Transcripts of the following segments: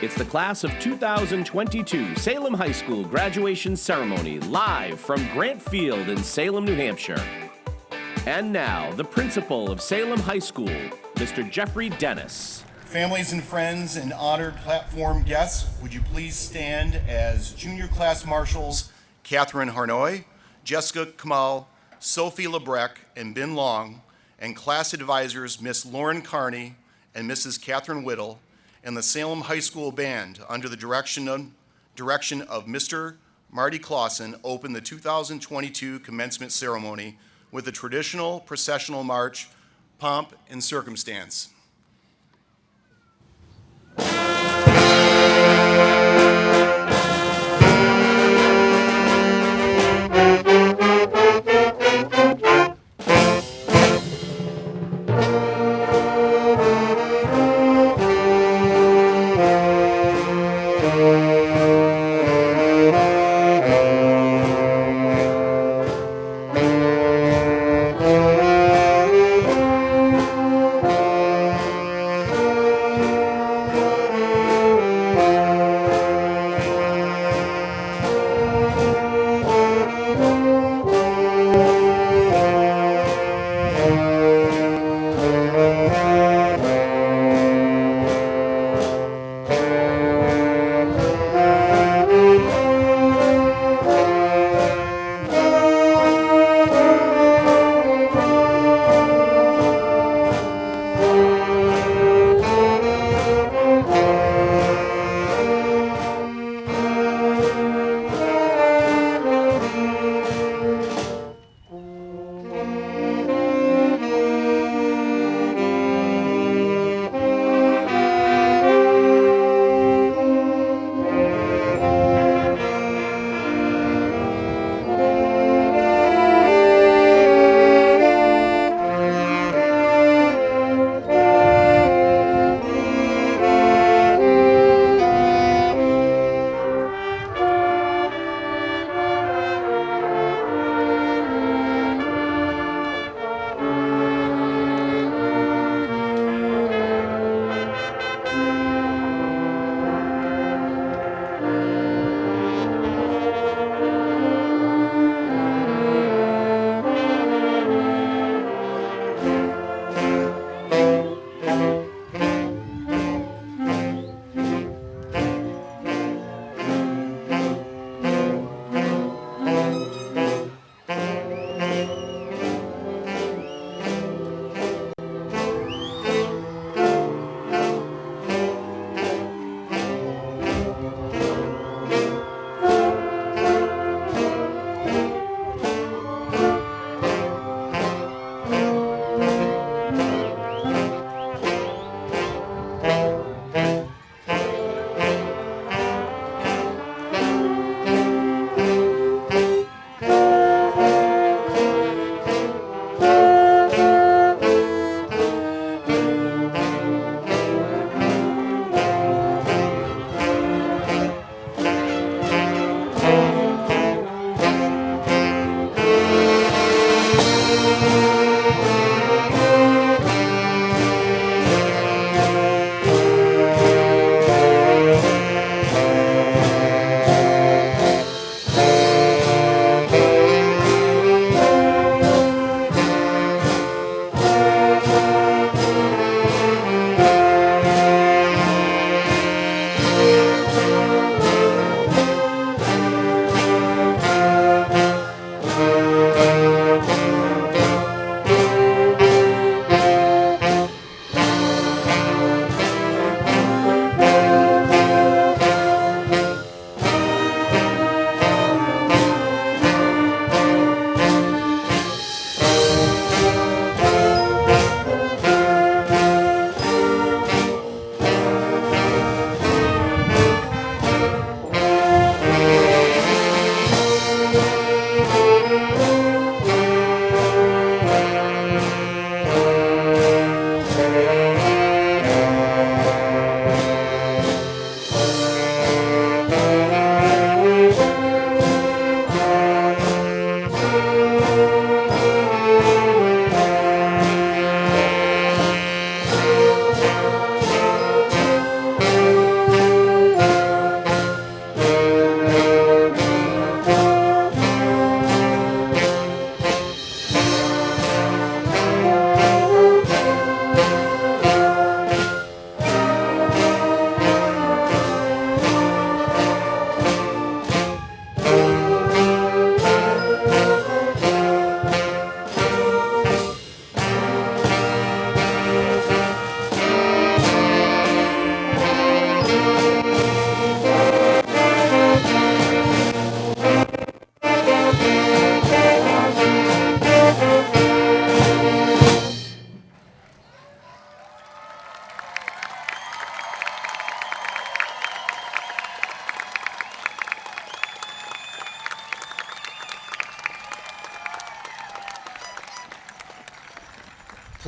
It's the class of 2022 Salem High School graduation ceremony live from Grant Field in Salem, New Hampshire. And now, the principal of Salem High School, Mr. Jeffrey Dennis. Families and friends and honored platform guests, would you please stand as junior class marshals Catherine Harnoy, Jessica Kamal, Sophie Lebrec, and Bin Long, and class advisors Miss Lauren Carney and Mrs. Catherine Whittle, and the Salem High School Band, under the direction of Mr. Marty Clausen, open the 2022 commencement ceremony with a traditional processional march, pomp, and circumstance.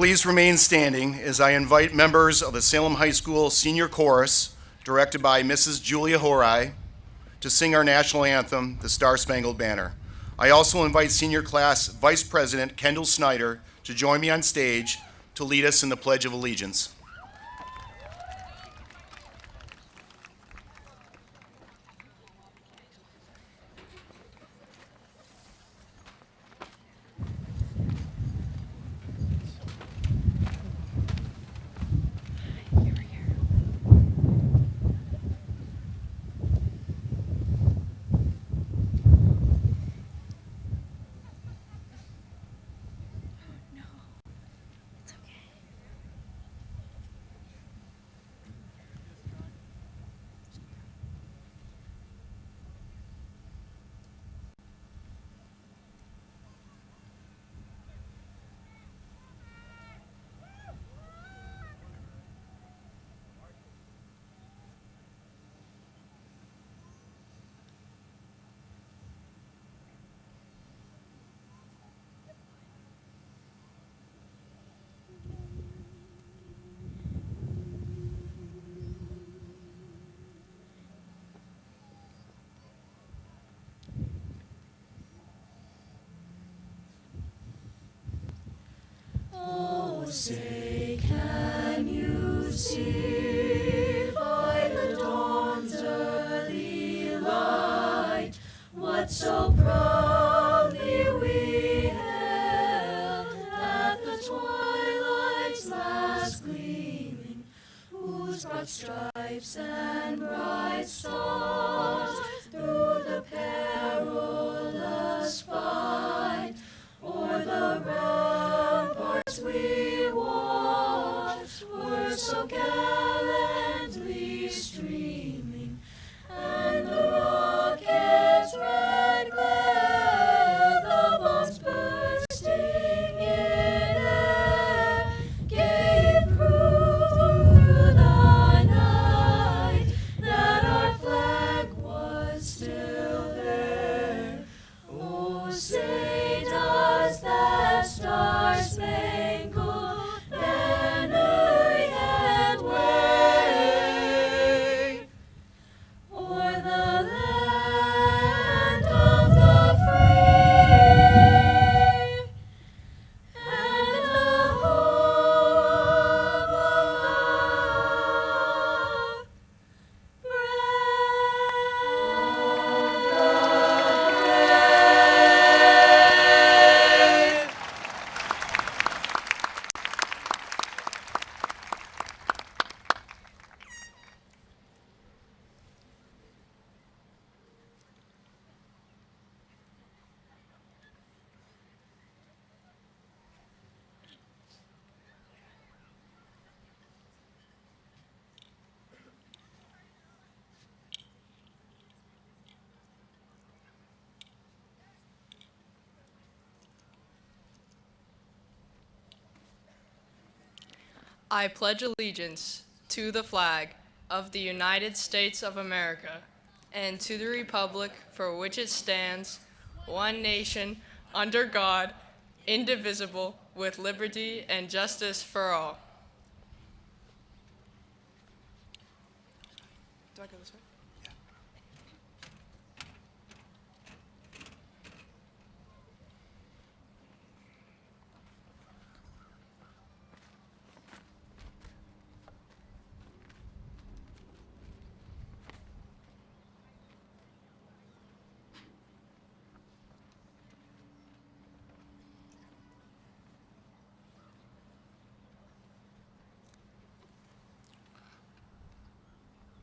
please remain standing as I invite members of the Salem High School Senior Chorus, directed by Mrs. Julia Horai, to sing our national anthem, the Star-Spangled Banner. I also invite Senior Class Vice President Kendall Snyder to join me on stage to lead us in the Pledge of Allegiance. Say, can you see by the dawn's early light what so proudly we hailed at the twilight's last gleaming, whose broad stripes and bright stars through the perilous fight o'er the ramparts we watched were so gallantly streaming, and the rocket's red glare, the bombs bursting in air, gave proof through the night that our flag was still there. Oh, say does that star-spangled banner yet wave o'er the land of the free and the home of the brave. I pledge allegiance to the flag of the United States of America and to the republic for which it stands, one nation, under God, indivisible, with liberty and justice for all. Do I go this way?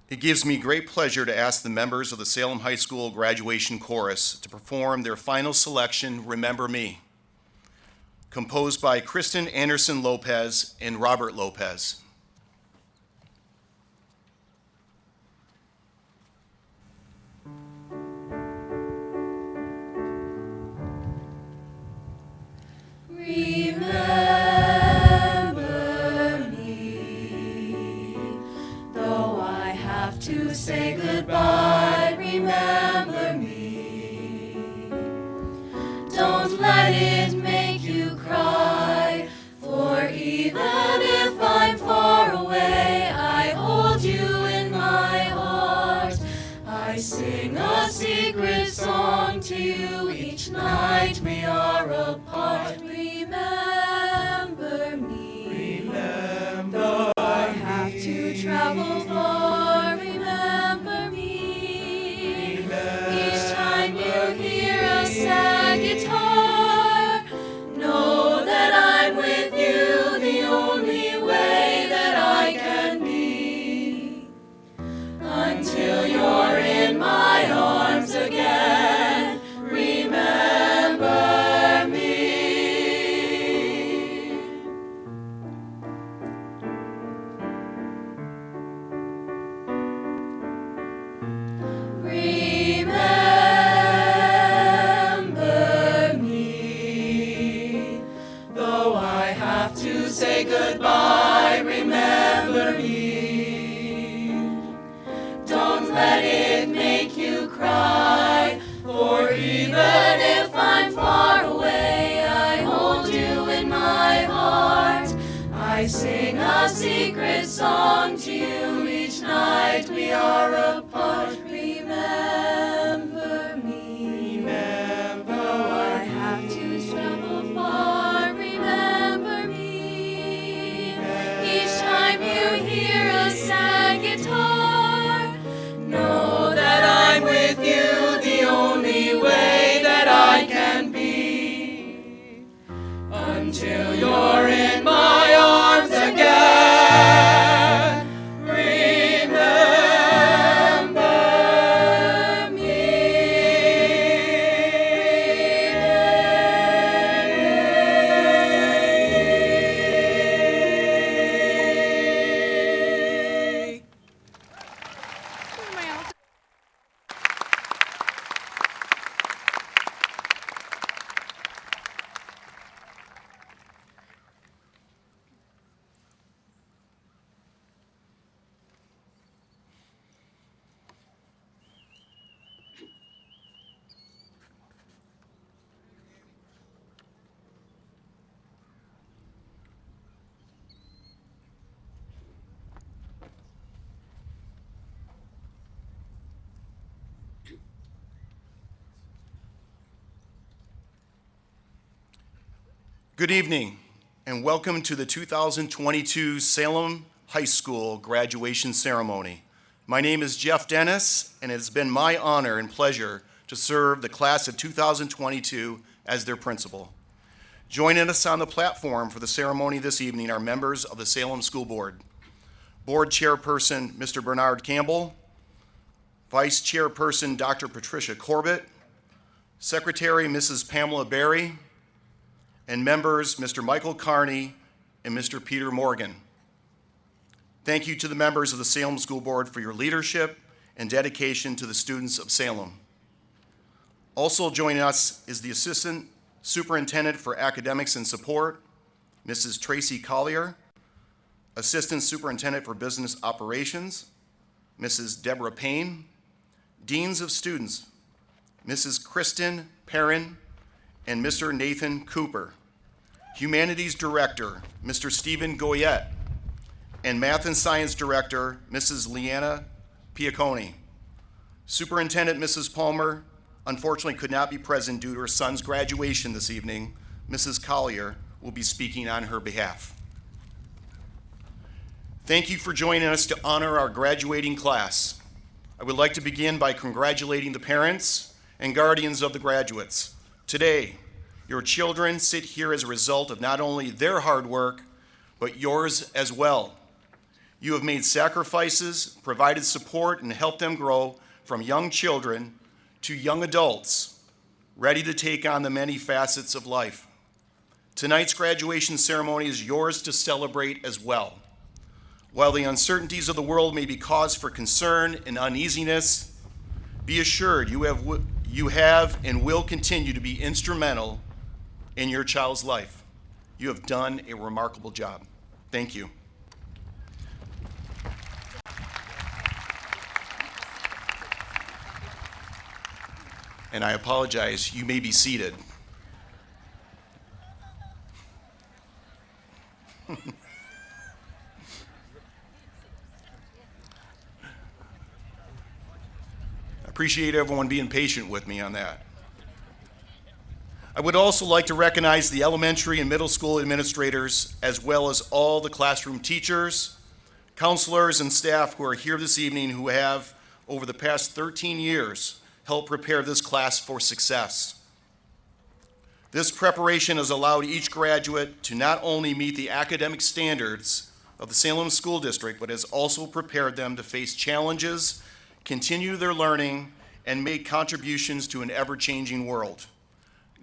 It gives me great pleasure to ask the members of the Salem High School Graduation Chorus to perform their final selection, Remember Me, composed by Kristen Anderson Lopez and Robert Lopez. Remember me, though I have to say goodbye. Remember me, don't let it make you cry, for secret song to you each night we are apart. Remember me. Remember. Though I have to travel far, remember me. Each time you hear a sad guitar, know that I'm with you the only way that I can be. Until you're in my arms again, remember me. Good evening, and welcome to the 2022 Salem High School graduation ceremony. My name is Jeff Dennis, and it has been my honor and pleasure to serve the class of 2022 as their principal. Joining us on the platform for the ceremony this evening are members of the Salem School Board. Board Chairperson, Mr. Bernard Campbell, Vice Chairperson, Dr. Patricia Corbett, Secretary, Mrs. Pamela Berry, and members, Mr. Michael Carney and Mr. Peter Morgan. Thank you to the members of the Salem School Board for your leadership and dedication to the students of Salem. Also joining us is the Assistant Superintendent for Academics and Support, Mrs. Tracy Collier, Assistant Superintendent for Business Operations, Mrs. Deborah Payne, Deans of Students, Mrs. Kristen Perrin, and Mr. Nathan Cooper, Humanities Director, Mr. Stephen Goyette, and Math and Science Director, Mrs. Leanna Piacconi. Superintendent Mrs. Palmer unfortunately could not be present due to her son's graduation this evening. Mrs. Collier will be speaking on her behalf. Thank you for joining us to honor our graduating class. I would like to begin by congratulating the parents and guardians of the graduates. Today, your children sit here as a result of not only their hard work, but yours as well. You have made sacrifices, provided support, and helped them grow from young children to young adults, ready to take on the many facets of life. Tonight's graduation ceremony is yours to celebrate as well. While the uncertainties of the world may be cause for concern and uneasiness, be assured you have and will continue to be instrumental in your child's life. You have done a remarkable job. Thank you. And I apologize, you may be seated. I appreciate everyone being patient with me on that. I would also like to recognize the elementary and middle school administrators, as well as all the classroom teachers, counselors, and staff who are here this evening who have, over the past 13 years, helped prepare this class for success. This preparation has allowed each graduate to not only meet the academic standards of the Salem School District, but has also prepared them to face challenges, continue their learning, and make contributions to an ever-changing world.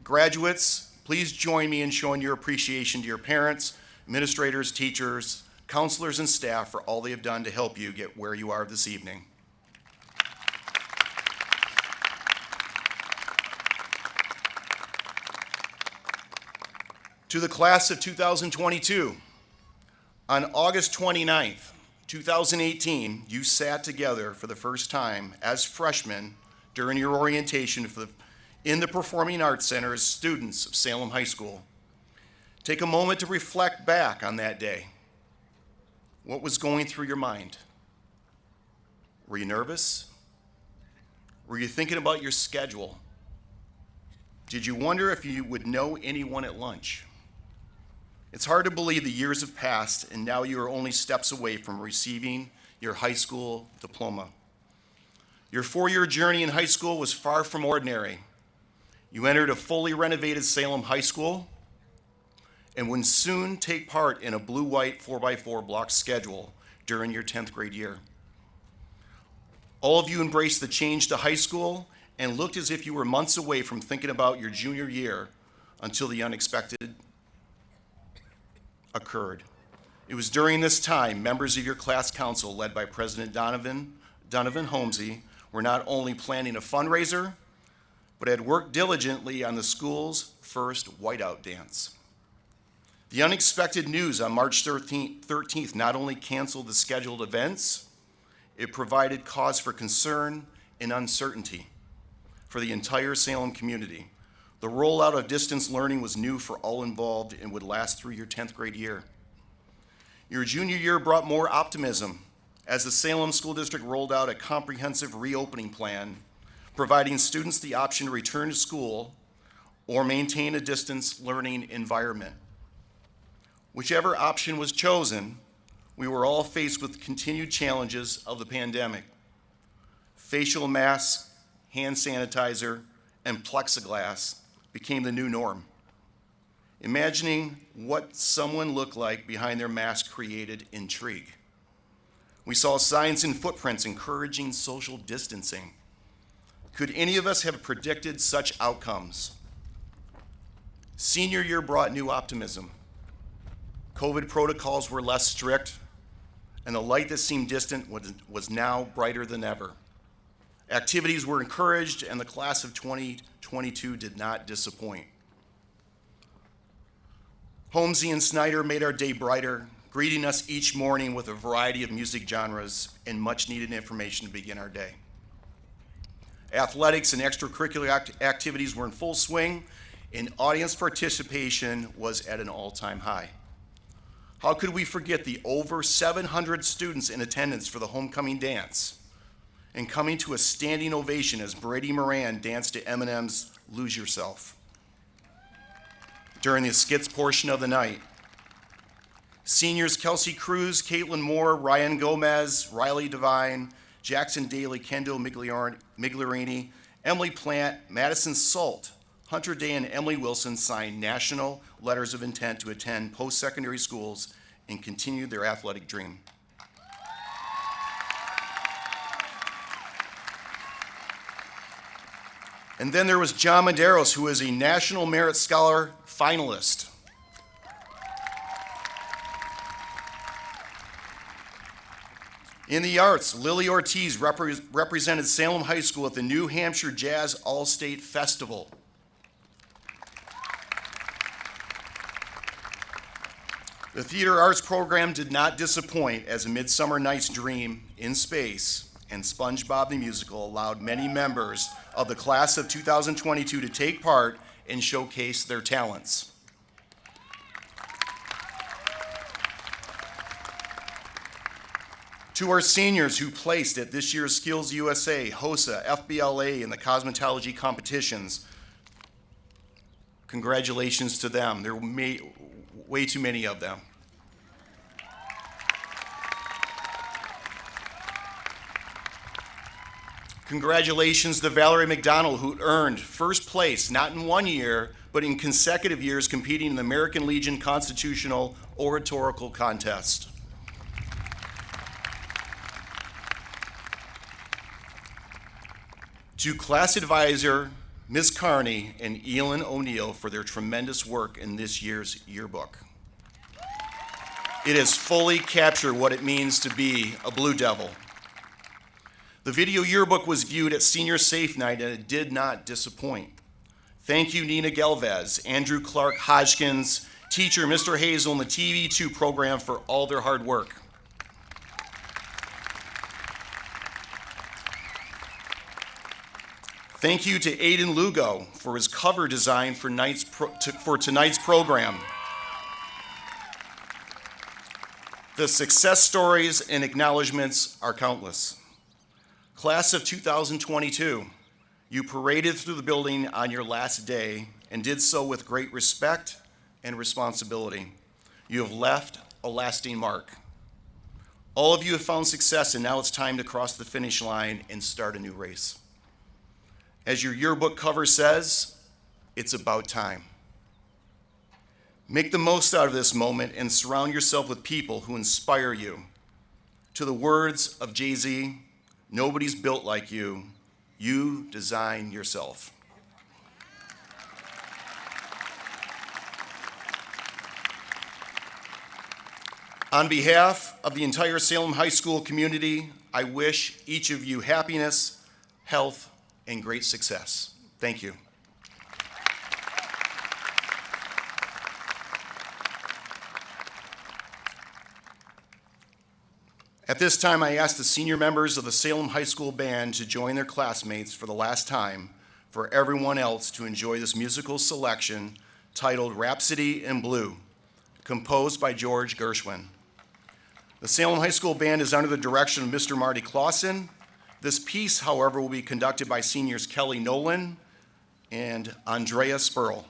Graduates, please join me in showing your appreciation to your parents, administrators, teachers, counselors, and staff for all they have done to help you get where you are this evening. To the class of 2022, on August 29th, 2018, you sat together for the first time as freshmen during your orientation in the Performing Arts Center as students of Salem High School. Take a moment to reflect back on that day. What was going through your mind? Were you nervous? Were you thinking about your schedule? Did you wonder if you would know anyone at lunch? It's hard to believe the years have passed and now you are only steps away from receiving your high school diploma. Your 4-year journey in high school was far from ordinary. You entered a fully renovated Salem High School and would soon take part in a blue-white 4x4 block schedule during your 10th grade year. All of you embraced the change to high school and looked as if you were months away from thinking about your junior year until the unexpected occurred. It was during this time members of your class council, led by President Donovan Holmesy, were not only planning a fundraiser, but had worked diligently on the school's first whiteout dance. The unexpected news on March 13th not only canceled the scheduled events, it provided cause for concern and uncertainty for the entire Salem community. The rollout of distance learning was new for all involved and would last through your 10th grade year. Your junior year brought more optimism as the Salem School District rolled out a comprehensive reopening plan, providing students the option to return to school or maintain a distance learning environment. Whichever option was chosen, we were all faced with continued challenges of the pandemic. Facial masks, hand sanitizer, and plexiglass became the new norm. Imagining what someone looked like behind their mask created intrigue. We saw signs and footprints encouraging social distancing. Could any of us have predicted such outcomes? Senior year brought new optimism. COVID protocols were less strict, and the light that seemed distant was now brighter than ever. Activities were encouraged, and the class of 2022 did not disappoint. Holmesy and Snyder made our day brighter, greeting us each morning with a variety of music genres and much-needed information to begin our day. Athletics and extracurricular activities were in full swing, and audience participation was at an all-time high. How could we forget the over 700 students in attendance for the homecoming dance and coming to a standing ovation as Brady Moran danced to Eminem's Lose Yourself during the skits portion of the night. Seniors Kelsey Cruz, Caitlin Moore, Ryan Gomez, Riley Devine, Jackson Daly, Kendall Migliorini, Emily Plant, Madison Salt, Hunter Day, and Emily Wilson signed national letters of intent to attend post-secondary schools and continue their athletic dream. And then there was John Medeiros, who is a National Merit Scholar finalist. In the arts, Lily Ortiz represented Salem High School at the New Hampshire Jazz All-State Festival. The theater arts program did not disappoint as A Midsummer Night's Dream, In Space, and SpongeBob the Musical allowed many members of the class of 2022 to take part and showcase their talents. To our seniors who placed at this year's Skills USA, HOSA, FBLA, and the cosmetology competitions, congratulations to them. There were way too many of them. Congratulations to Valerie McDonald, who earned first place, not in one year, but in consecutive years competing in the American Legion Constitutional Oratorical Contest. To class advisor Ms. Carney and Elin O'Neill for their tremendous work in this year's yearbook. It has fully captured what it means to be a Blue Devil. The video yearbook was viewed at Senior Safe Night and it did not disappoint. Thank you, Nina Galvez, Andrew Clark Hodgkins, teacher Mr. Hazel, and the TV2 program for all their hard work. Thank you to Aiden Lugo for his cover design for tonight's program. The success stories and acknowledgments are countless. Class of 2022, you paraded through the building on your last day and did so with great respect and responsibility. You have left a lasting mark. All of you have found success, and now it's time to cross the finish line and start a new race. As your yearbook cover says, it's about time. Make the most out of this moment and surround yourself with people who inspire you. To the words of Jay-Z, nobody's built like you. You design yourself. On behalf of the entire Salem High School community, I wish each of you happiness, health, and great success. Thank you. At this time, I ask the senior members of the Salem High School Band to join their classmates for the last time for everyone else to enjoy this musical selection titled Rhapsody in Blue, composed by George Gershwin. The Salem High School Band is under the direction of Mr. Marty Clausen. This piece, however, will be conducted by seniors Kelly Nolan and Andrea Spurl.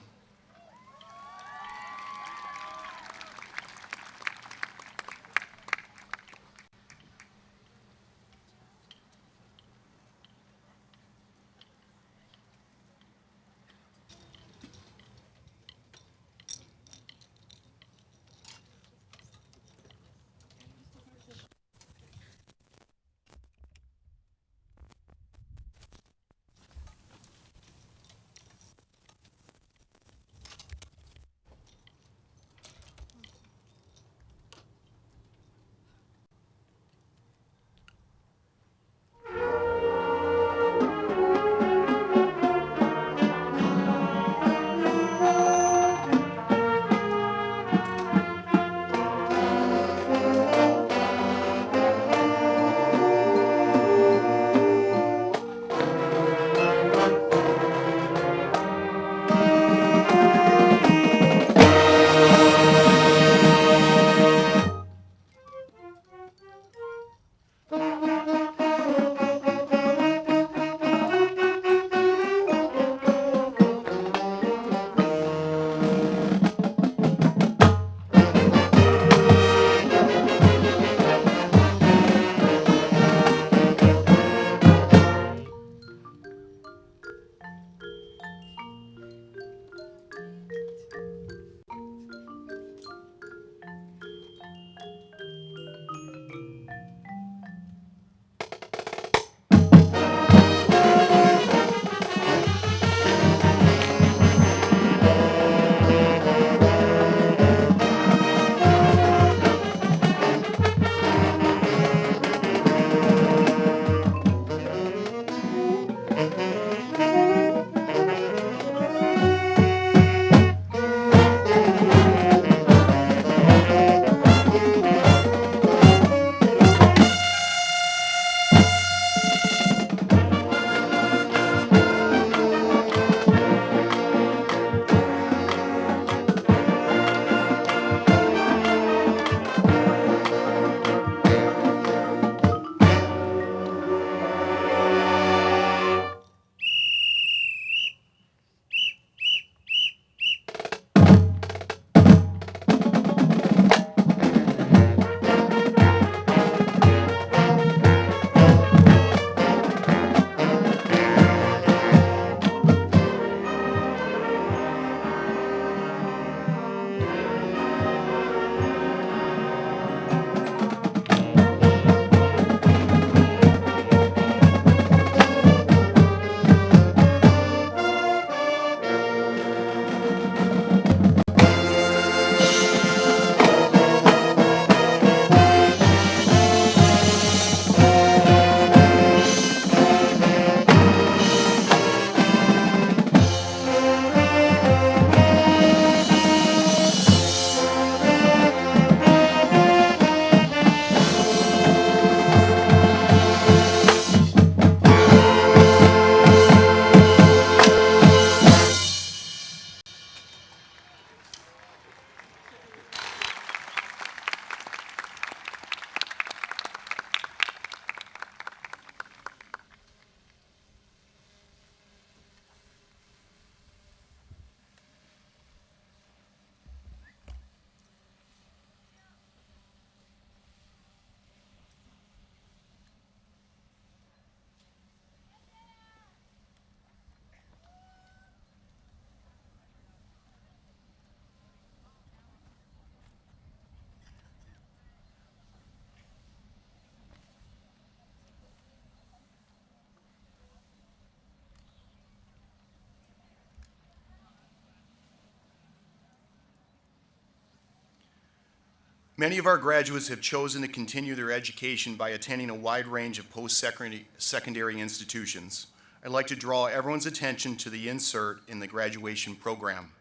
Many of our graduates have chosen to continue their education by attending a wide range of post-secondary institutions. I'd like to draw everyone's attention to the insert in the graduation program.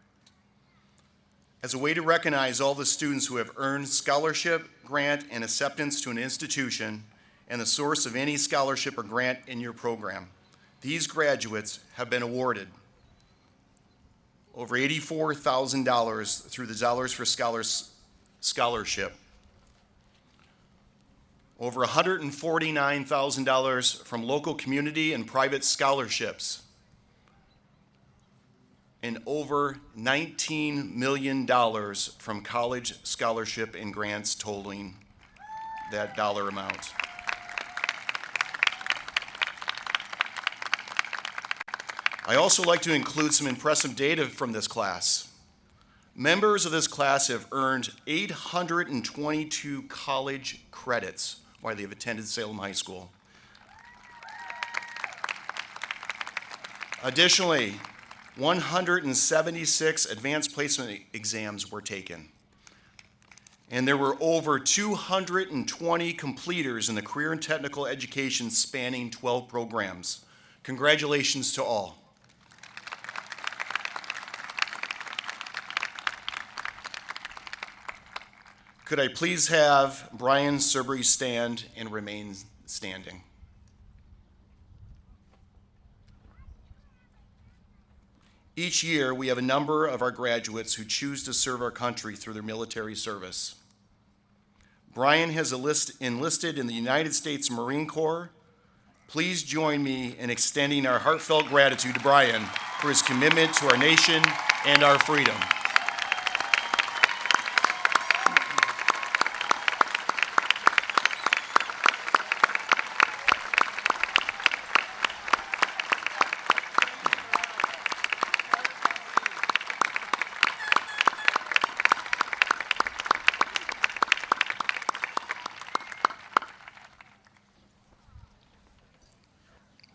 As a way to recognize all the students who have earned scholarship, grant, and acceptance to an institution, and the source of any scholarship or grant in your program, these graduates have been awarded over $84,000 through the Dollars for Scholars Scholarship, over $149,000 from local community and private scholarships, and over $19 million from college scholarship and grants totaling that dollar amount. I also like to include some impressive data from this class. Members of this class have earned 822 college credits while they've attended Salem High School. Additionally, 176 advanced placement exams were taken. And there were over 220 completers in the career and technical education spanning 12 programs. Congratulations to all. Could I please have Brian Serbury stand and remain standing? Each year, we have a number of our graduates who choose to serve our country through their military service. Brian has enlisted in the United States Marine Corps. Please join me in extending our heartfelt gratitude to Brian for his commitment to our nation and our freedom.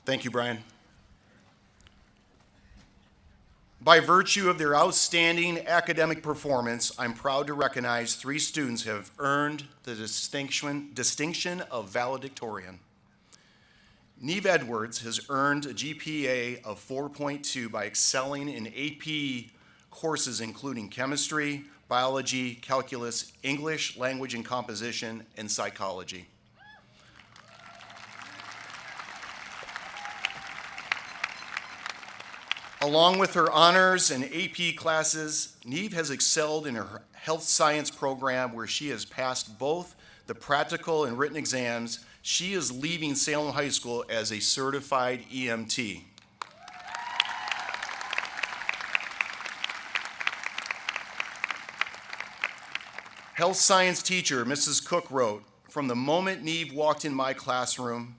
Thank you, Brian. By virtue of their outstanding academic performance, I'm proud to recognize 3 students who have earned the distinction of valedictorian. Neve Edwards has earned a GPA of 4.2 by excelling in AP courses including chemistry, biology, calculus, English, language and composition, and psychology. Along with her honors and AP classes, Neve has excelled in her health science program where she has passed both the practical and written exams. She is leaving Salem High School as a certified EMT. Health science teacher Mrs. Cook wrote, "From the moment Neve walked in my classroom,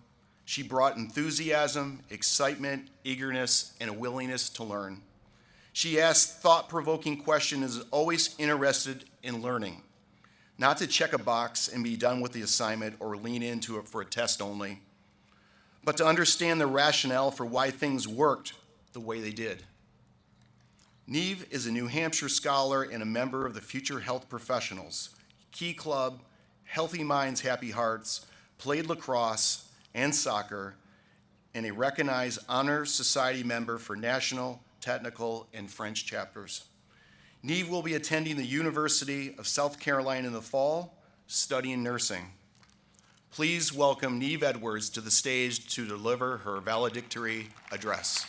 she brought enthusiasm, excitement, eagerness, and a willingness to learn. She asked thought-provoking questions and is always interested in learning, not to check a box and be done with the assignment or lean into it for a test only, but to understand the rationale for why things worked the way they did." Neve is a New Hampshire scholar and a member of the Future Health Professionals, Key Club, Healthy Minds, Happy Hearts, played lacrosse and soccer, and a recognized Honor Society member for National, Technical, and French chapters. Neve will be attending the University of South Carolina in the fall, studying nursing. Please welcome Neve Edwards to the stage to deliver her valedictory address.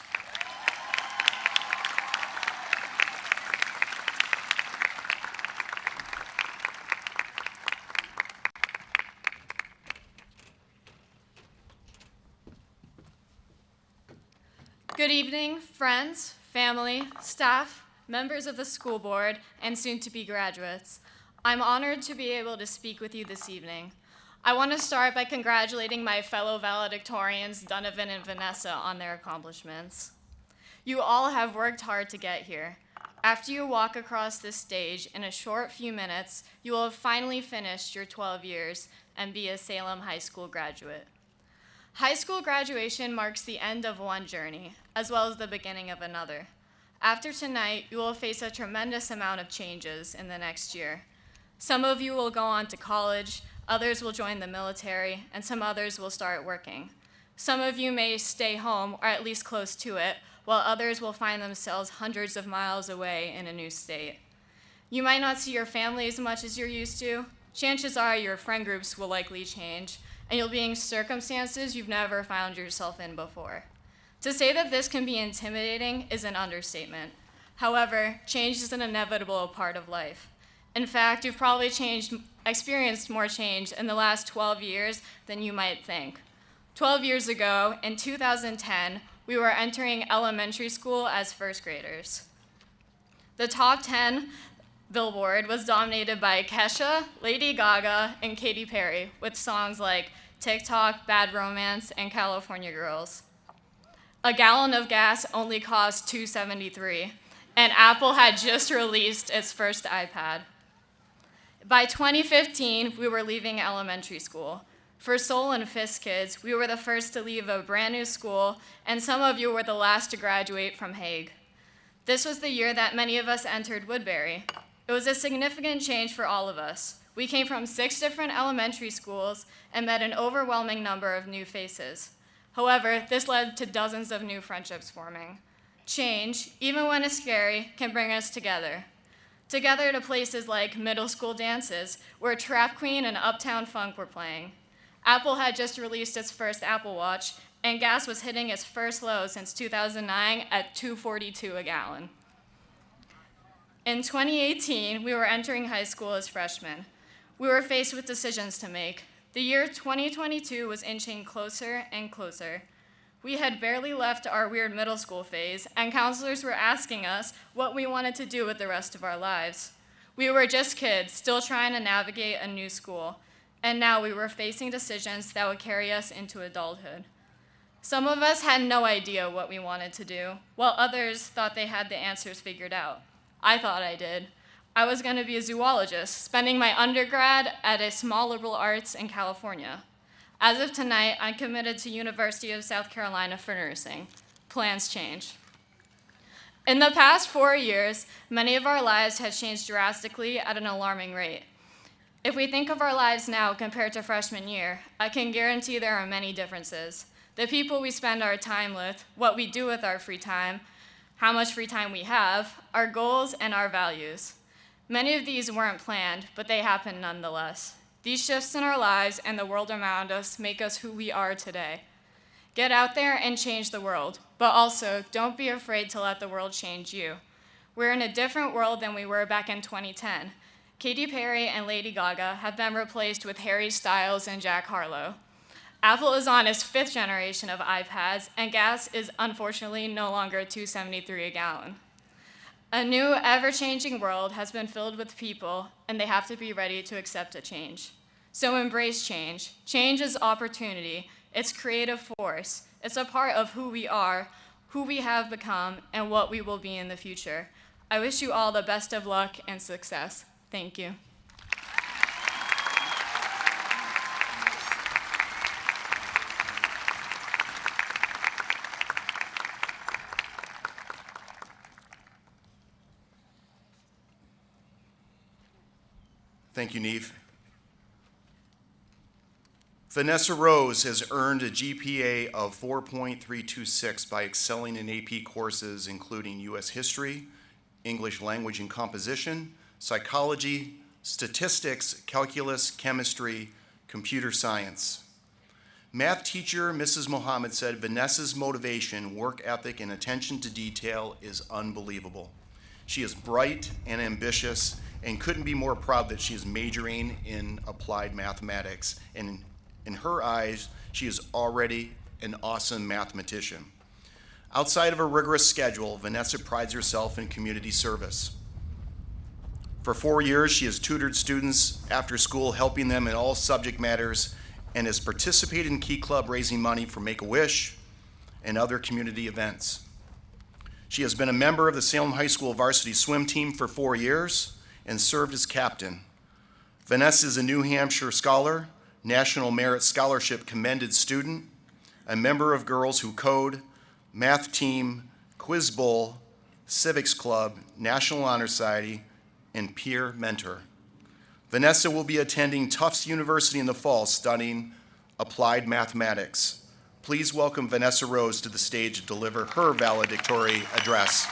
Good evening, friends, family, staff, members of the school board, and soon-to-be graduates. I'm honored to be able to speak with you this evening. I want to start by congratulating my fellow valedictorians, Donovan and Vanessa, on their accomplishments. You all have worked hard to get here. After you walk across this stage in a short few minutes, you will have finally finished your 12 years and be a Salem High School graduate. High school graduation marks the end of one journey, as well as the beginning of another. After tonight, you will face a tremendous amount of changes in the next year. Some of you will go on to college, others will join the military, and some others will start working. Some of you may stay home, or at least close to it, while others will find themselves hundreds of miles away in a new state. You might not see your family as much as you're used to. Chances are your friend groups will likely change, and you'll be in circumstances you've never found yourself in before. To say that this can be intimidating is an understatement. However, change is an inevitable part of life. In fact, you've probably experienced more change in the last 12 years than you might think. 12 years ago, in 2010, we were entering elementary school as first graders. The top 10 Billboard was dominated by Kesha, Lady Gaga, and Katy Perry, with songs like TikTok, Bad Romance, and California Girls. A gallon of gas only cost $2.73, and Apple had just released its first iPad. By 2015, we were leaving elementary school. For Soul and Fist kids, we were the first to leave a brand new school, and some of you were the last to graduate from Hague. This was the year that many of us entered Woodbury. It was a significant change for all of us. We came from 6 different elementary schools and met an overwhelming number of new faces. However, this led to dozens of new friendships forming. Change, even when it's scary, can bring us together. Together to places like middle school dances, where Trap Queen and Uptown Funk were playing. Apple had just released its first Apple Watch, and gas was hitting its first low since 2009 at $2.42 a gallon. In 2018, we were entering high school as freshmen. We were faced with decisions to make. The year 2022 was inching closer and closer. We had barely left our weird middle school phase, and counselors were asking us what we wanted to do with the rest of our lives. We were just kids, still trying to navigate a new school, and now we were facing decisions that would carry us into adulthood. Some of us had no idea what we wanted to do, while others thought they had the answers figured out. I thought I did. I was going to be a zoologist, spending my undergrad at a small liberal arts in California. As of tonight, I'm committed to University of South Carolina for nursing. Plans change. In the past 4 years, many of our lives have changed drastically at an alarming rate. If we think of our lives now compared to freshman year, I can guarantee there are many differences. The people we spend our time with, what we do with our free time, how much free time we have, our goals, and our values. Many of these weren't planned, but they happen nonetheless. These shifts in our lives and the world around us make us who we are today. Get out there and change the world, but also don't be afraid to let the world change you. We're in a different world than we were back in 2010. Katy Perry and Lady Gaga have been replaced with Harry Styles and Jack Harlow. Apple is on its 5th generation of iPads, and gas is unfortunately no longer $2.73 a gallon. A new, ever-changing world has been filled with people, and they have to be ready to accept a change. So embrace change. Change is opportunity. It's creative force. It's a part of who we are, who we have become, and what we will be in the future. I wish you all the best of luck and success. Thank you. Thank you, Neve. Vanessa Rose has earned a GPA of 4.326 by excelling in AP courses including U.S. History, English Language and Composition, Psychology, Statistics, Calculus, Chemistry, Computer Science. Math teacher Mrs. Mohammed said Vanessa's motivation, work ethic, and attention to detail is unbelievable. She is bright and ambitious and couldn't be more proud that she is majoring in applied mathematics. And in her eyes, she is already an awesome mathematician. Outside of a rigorous schedule, Vanessa prides herself in community service. For 4 years, she has tutored students after school, helping them in all subject matters, and has participated in Key Club raising money for Make-A-Wish and other community events. She has been a member of the Salem High School varsity swim team for 4 years and served as captain. Vanessa is a New Hampshire Scholar, National Merit Scholarship commended student, a member of Girls Who Code, Math Team, Quiz Bowl, Civics Club, National Honor Society, and peer mentor. Vanessa will be attending Tufts University in the fall studying applied mathematics. Please welcome Vanessa Rose to the stage to deliver her valedictory address.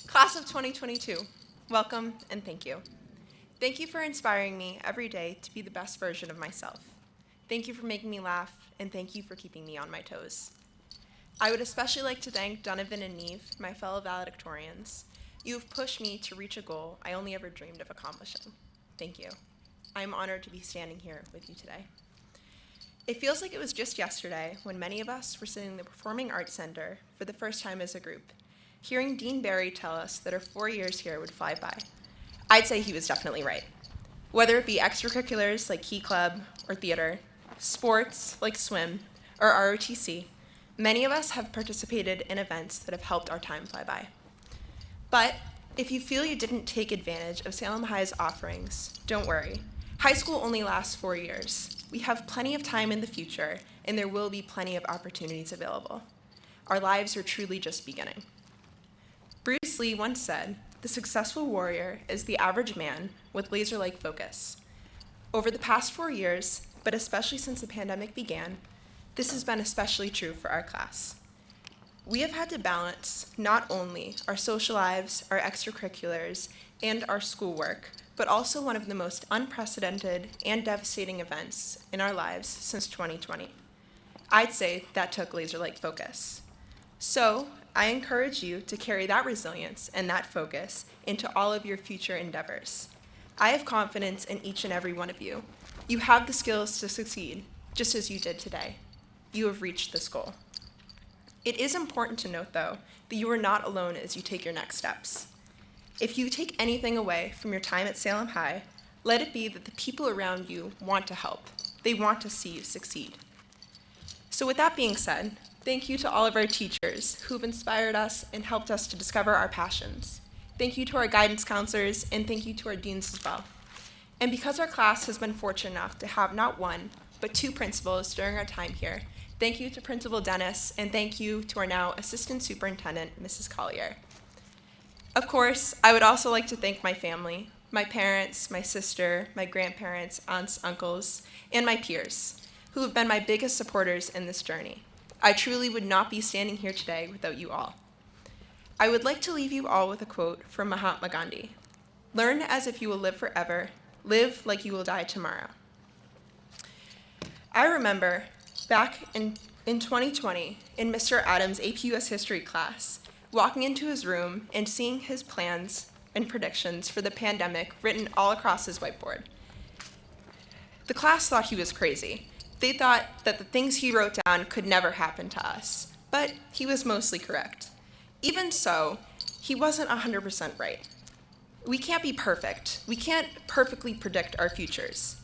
Class of 2022, welcome and thank you. Thank you for inspiring me every day to be the best version of myself. Thank you for making me laugh, and thank you for keeping me on my toes. I would especially like to thank Donovan and Neve, my fellow valedictorians. You have pushed me to reach a goal I only ever dreamed of accomplishing. Thank you. I am honored to be standing here with you today. It feels like it was just yesterday when many of us were sitting in the Performing Arts Center for the first time as a group, hearing Dean Barry tell us that our 4 years here would fly by. I'd say he was definitely right. Whether it be extracurriculars like Key Club or theater, sports like swim or ROTC, many of us have participated in events that have helped our time fly by. But if you feel you didn't take advantage of Salem High's offerings, don't worry. High school only lasts 4 years. We have plenty of time in the future, and there will be plenty of opportunities available. Our lives are truly just beginning. Bruce Lee once said, "The successful warrior is the average man with laser-like focus." Over the past 4 years, but especially since the pandemic began, this has been especially true for our class. We have had to balance not only our social lives, our extracurriculars, and our schoolwork, but also one of the most unprecedented and devastating events in our lives since 2020. I'd say that took laser-like focus. So, I encourage you to carry that resilience and that focus into all of your future endeavors. I have confidence in each and every one of you. You have the skills to succeed, just as you did today. You have reached this goal. It is important to note, though, that you are not alone as you take your next steps. If you take anything away from your time at Salem High, let it be that the people around you want to help. They want to see you succeed. So with that being said, thank you to all of our teachers who've inspired us and helped us to discover our passions. Thank you to our guidance counselors, and thank you to our deans as well. And because our class has been fortunate enough to have not one, but 2 principals during our time here, thank you to Principal Dennis, and thank you to our now Assistant Superintendent, Mrs. Collier. Of course, I would also like to thank my family, my parents, my sister, my grandparents, aunts, uncles, and my peers, who have been my biggest supporters in this journey. I truly would not be standing here today without you all. I would like to leave you all with a quote from Mahatma Gandhi. "Learn as if you will live forever. Live like you will die tomorrow." I remember back in 2020 in Mr. Adams' APUS history class, walking into his room and seeing his plans and predictions for the pandemic written all across his whiteboard. The class thought he was crazy. They thought that the things he wrote down could never happen to us, but he was mostly correct. Even so, he wasn't 100% right. We can't be perfect. We can't perfectly predict our futures.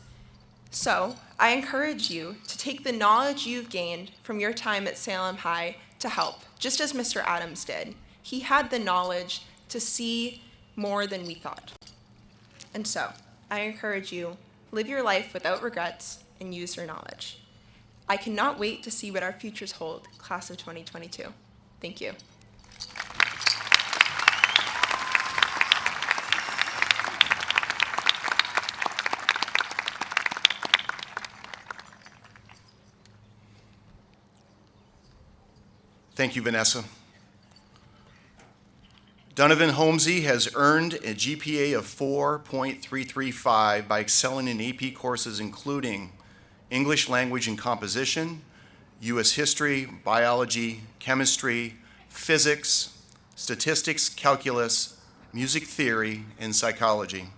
So, I encourage you to take the knowledge you've gained from your time at Salem High to help, just as Mr. Adams did. He had the knowledge to see more than we thought. And so, I encourage you, live your life without regrets and use your knowledge. I cannot wait to see what our futures hold, class of 2022. Thank you. Thank you, Vanessa. Donovan Holmesy has earned a GPA of 4.335 by excelling in AP courses including English Language and Composition, U.S. History, Biology, Chemistry, Physics, Statistics, Calculus, Music Theory, and Psychology.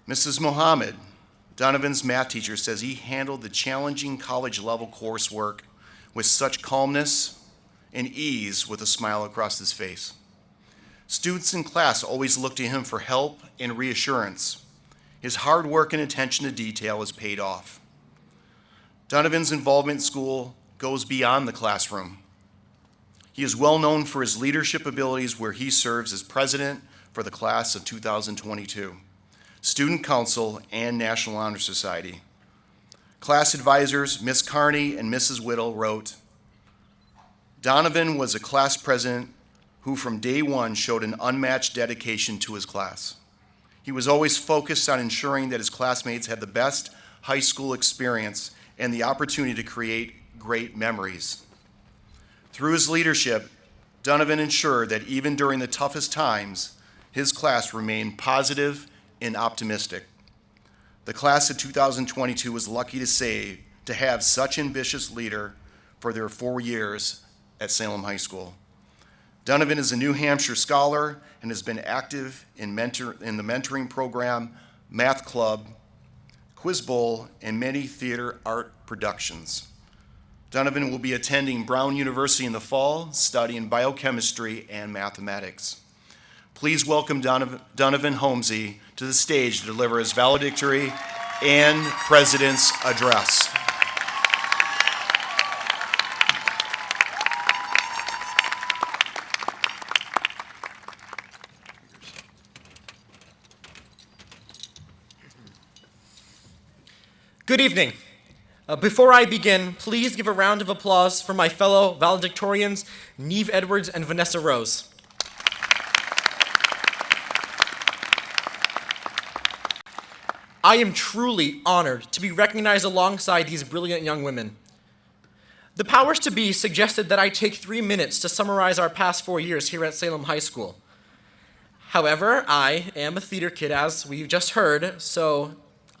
Mrs. Mohammed, Donovan's math teacher, says he handled the challenging college-level coursework with such calmness and ease with a smile across his face. Students in class always look to him for help and reassurance. His hard work and attention to detail has paid off. Donovan's involvement in school goes beyond the classroom. He is well known for his leadership abilities where he serves as president for the class of 2022, Student Council, and National Honor Society. Class advisors, Miss Carney and Mrs. Whittle, wrote, Donovan was a class president who from day one showed an unmatched dedication to his class. He was always focused on ensuring that his classmates had the best high school experience and the opportunity to create great memories. Through his leadership, Donovan ensured that even during the toughest times, his class remained positive and optimistic. The class of 2022 was lucky to have such an ambitious leader for their 4 years at Salem High School. Donovan is a New Hampshire scholar and has been active in the mentoring program, math club, quiz bowl, and many theater art productions. Donovan will be attending Brown University in the fall, studying biochemistry and mathematics. Please welcome Donovan Holmesy to the stage to deliver his valedictory and President's Address. Good evening. Before I begin, please give a round of applause for my fellow valedictorians, Neve Edwards and Vanessa Rose. I am truly honored to be recognized alongside these brilliant young women. The powers to be suggested that I take 3 minutes to summarize our past 4 years here at Salem High School. However, I am a theater kid, as we've just heard, so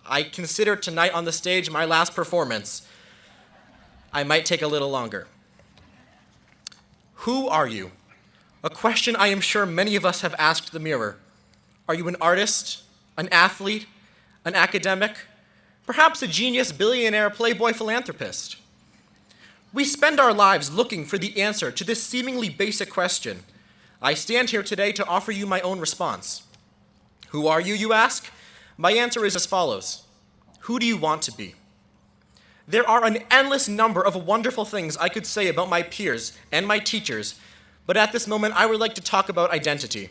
I consider tonight on the stage my last performance. I might take a little longer. Who are you? A question I am sure many of us have asked the mirror. Are you an artist, an athlete, an academic, perhaps a genius, billionaire, playboy philanthropist? We spend our lives looking for the answer to this seemingly basic question. I stand here today to offer you my own response. Who are you, you ask? My answer is as follows. Who do you want to be? There are an endless number of wonderful things I could say about my peers and my teachers, but at this moment I would like to talk about identity.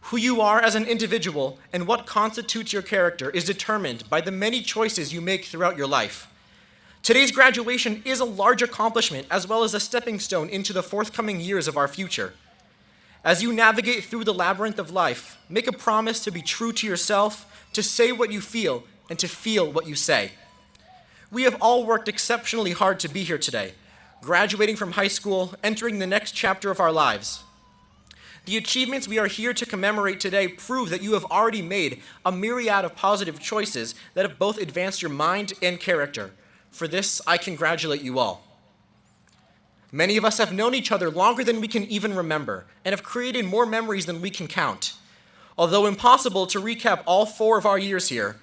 Who you are as an individual and what constitutes your character is determined by the many choices you make throughout your life. Today's graduation is a large accomplishment as well as a stepping stone into the forthcoming years of our future. As you navigate through the labyrinth of life, make a promise to be true to yourself, to say what you feel, and to feel what you say. We have all worked exceptionally hard to be here today, graduating from high school, entering the next chapter of our lives. The achievements we are here to commemorate today prove that you have already made a myriad of positive choices that have both advanced your mind and character. For this, I congratulate you all. Many of us have known each other longer than we can even remember, and have created more memories than we can count. Although impossible to recap all 4 of our years here,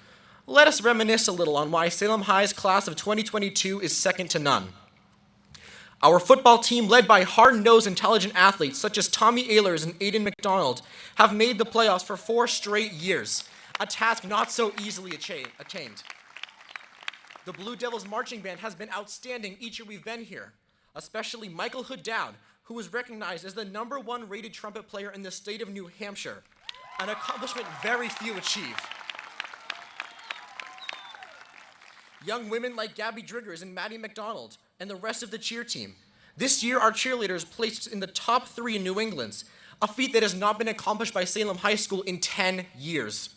let us reminisce a little on why Salem High's class of 2022 is second to none. Our football team, led by hard-nosed, intelligent athletes such as Tommy Ehlers and Aiden McDonald, have made the playoffs for 4 straight years, a task not so easily attained. The Blue Devils marching band has been outstanding each year we've been here, especially Michael Hood Dowd, who was recognized as the #1 rated trumpet player in the state of New Hampshire, an accomplishment very few achieve. Young women like Gabby Driggers and Maddie McDonald and the rest of the cheer team. This year, our cheerleaders placed in the top 3 in New England, a feat that has not been accomplished by Salem High School in 10 years.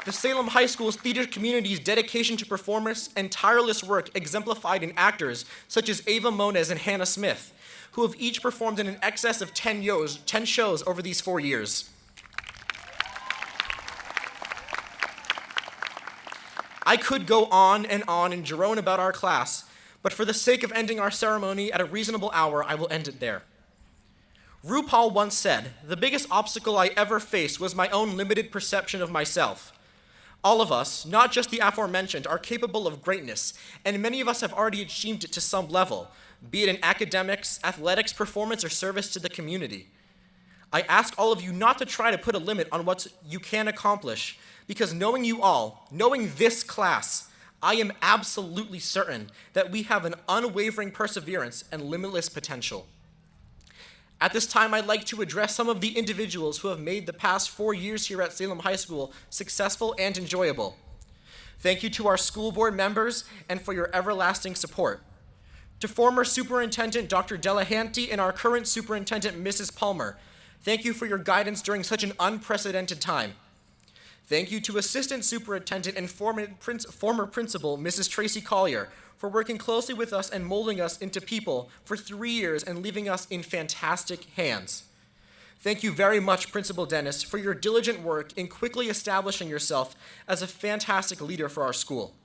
The Salem High School's theater community's dedication to performance and tireless work exemplified in actors such as Ava Moniz and Hannah Smith, who have each performed in an excess of 10 shows over these 4 years. I could go on and drone about our class, but for the sake of ending our ceremony at a reasonable hour, I will end it there. RuPaul once said, "The biggest obstacle I ever faced was my own limited perception of myself." All of us, not just the aforementioned, are capable of greatness, and many of us have already achieved it to some level, be it in academics, athletics, performance, or service to the community. I ask all of you not to try to put a limit on what you can accomplish, because knowing you all, knowing this class, I am absolutely certain that we have an unwavering perseverance and limitless potential. At this time, I'd like to address some of the individuals who have made the past 4 years here at Salem High School successful and enjoyable. Thank you to our school board members and for your everlasting support. To former Superintendent Dr. Delahanty and our current Superintendent Mrs. Palmer, thank you for your guidance during such an unprecedented time. Thank you to Assistant Superintendent and former Principal Mrs. Tracy Collier for working closely with us and molding us into people for 3 years and leaving us in fantastic hands. Thank you very much, Principal Dennis, for your diligent work in quickly establishing yourself as a fantastic leader for our school.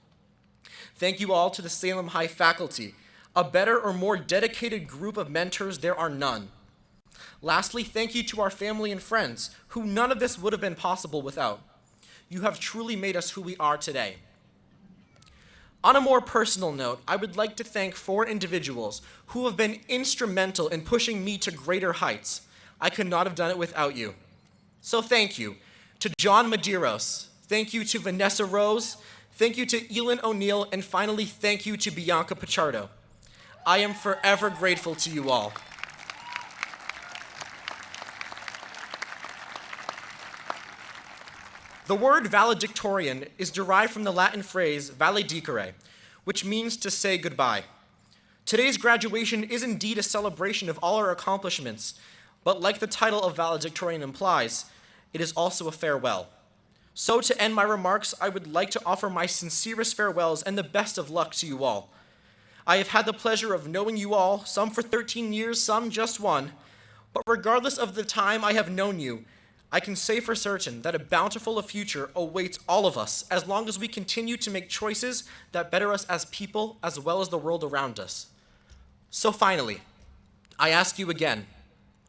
Thank you all to the Salem High faculty. A better or more dedicated group of mentors there are none. Lastly, thank you to our family and friends, who none of this would have been possible without. You have truly made us who we are today. On a more personal note, I would like to thank 4 individuals who have been instrumental in pushing me to greater heights. I could not have done it without you. So thank you to John Medeiros, thank you to Vanessa Rose, thank you to Elin O'Neill, and finally, thank you to Bianca Pichardo. I am forever grateful to you all. The word valedictorian is derived from the Latin phrase valedicere, which means to say goodbye. Today's graduation is indeed a celebration of all our accomplishments, but like the title of valedictorian implies, it is also a farewell. So to end my remarks, I would like to offer my sincerest farewells and the best of luck to you all. I have had the pleasure of knowing you all, some for 13 years, some just 1, but regardless of the time I have known you, I can say for certain that a bountiful future awaits all of us as long as we continue to make choices that better us as people as well as the world around us. So finally, I ask you again,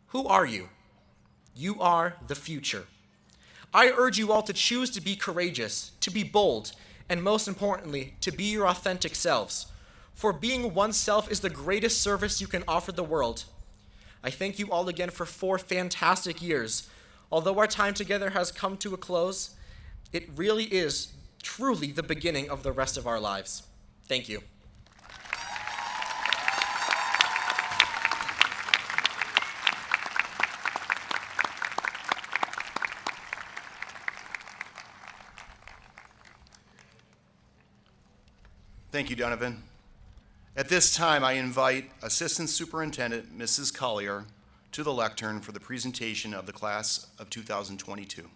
who are you? You are the future. I urge you all to choose to be courageous, to be bold, and most importantly, to be your authentic selves. For being oneself is the greatest service you can offer the world. I thank you all again for 4 fantastic years. Although our time together has come to a close, it really is truly the beginning of the rest of our lives. Thank you. Thank you, Donovan. At this time, I invite Assistant Superintendent Mrs. Collier to the lectern for the presentation of the class of 2022.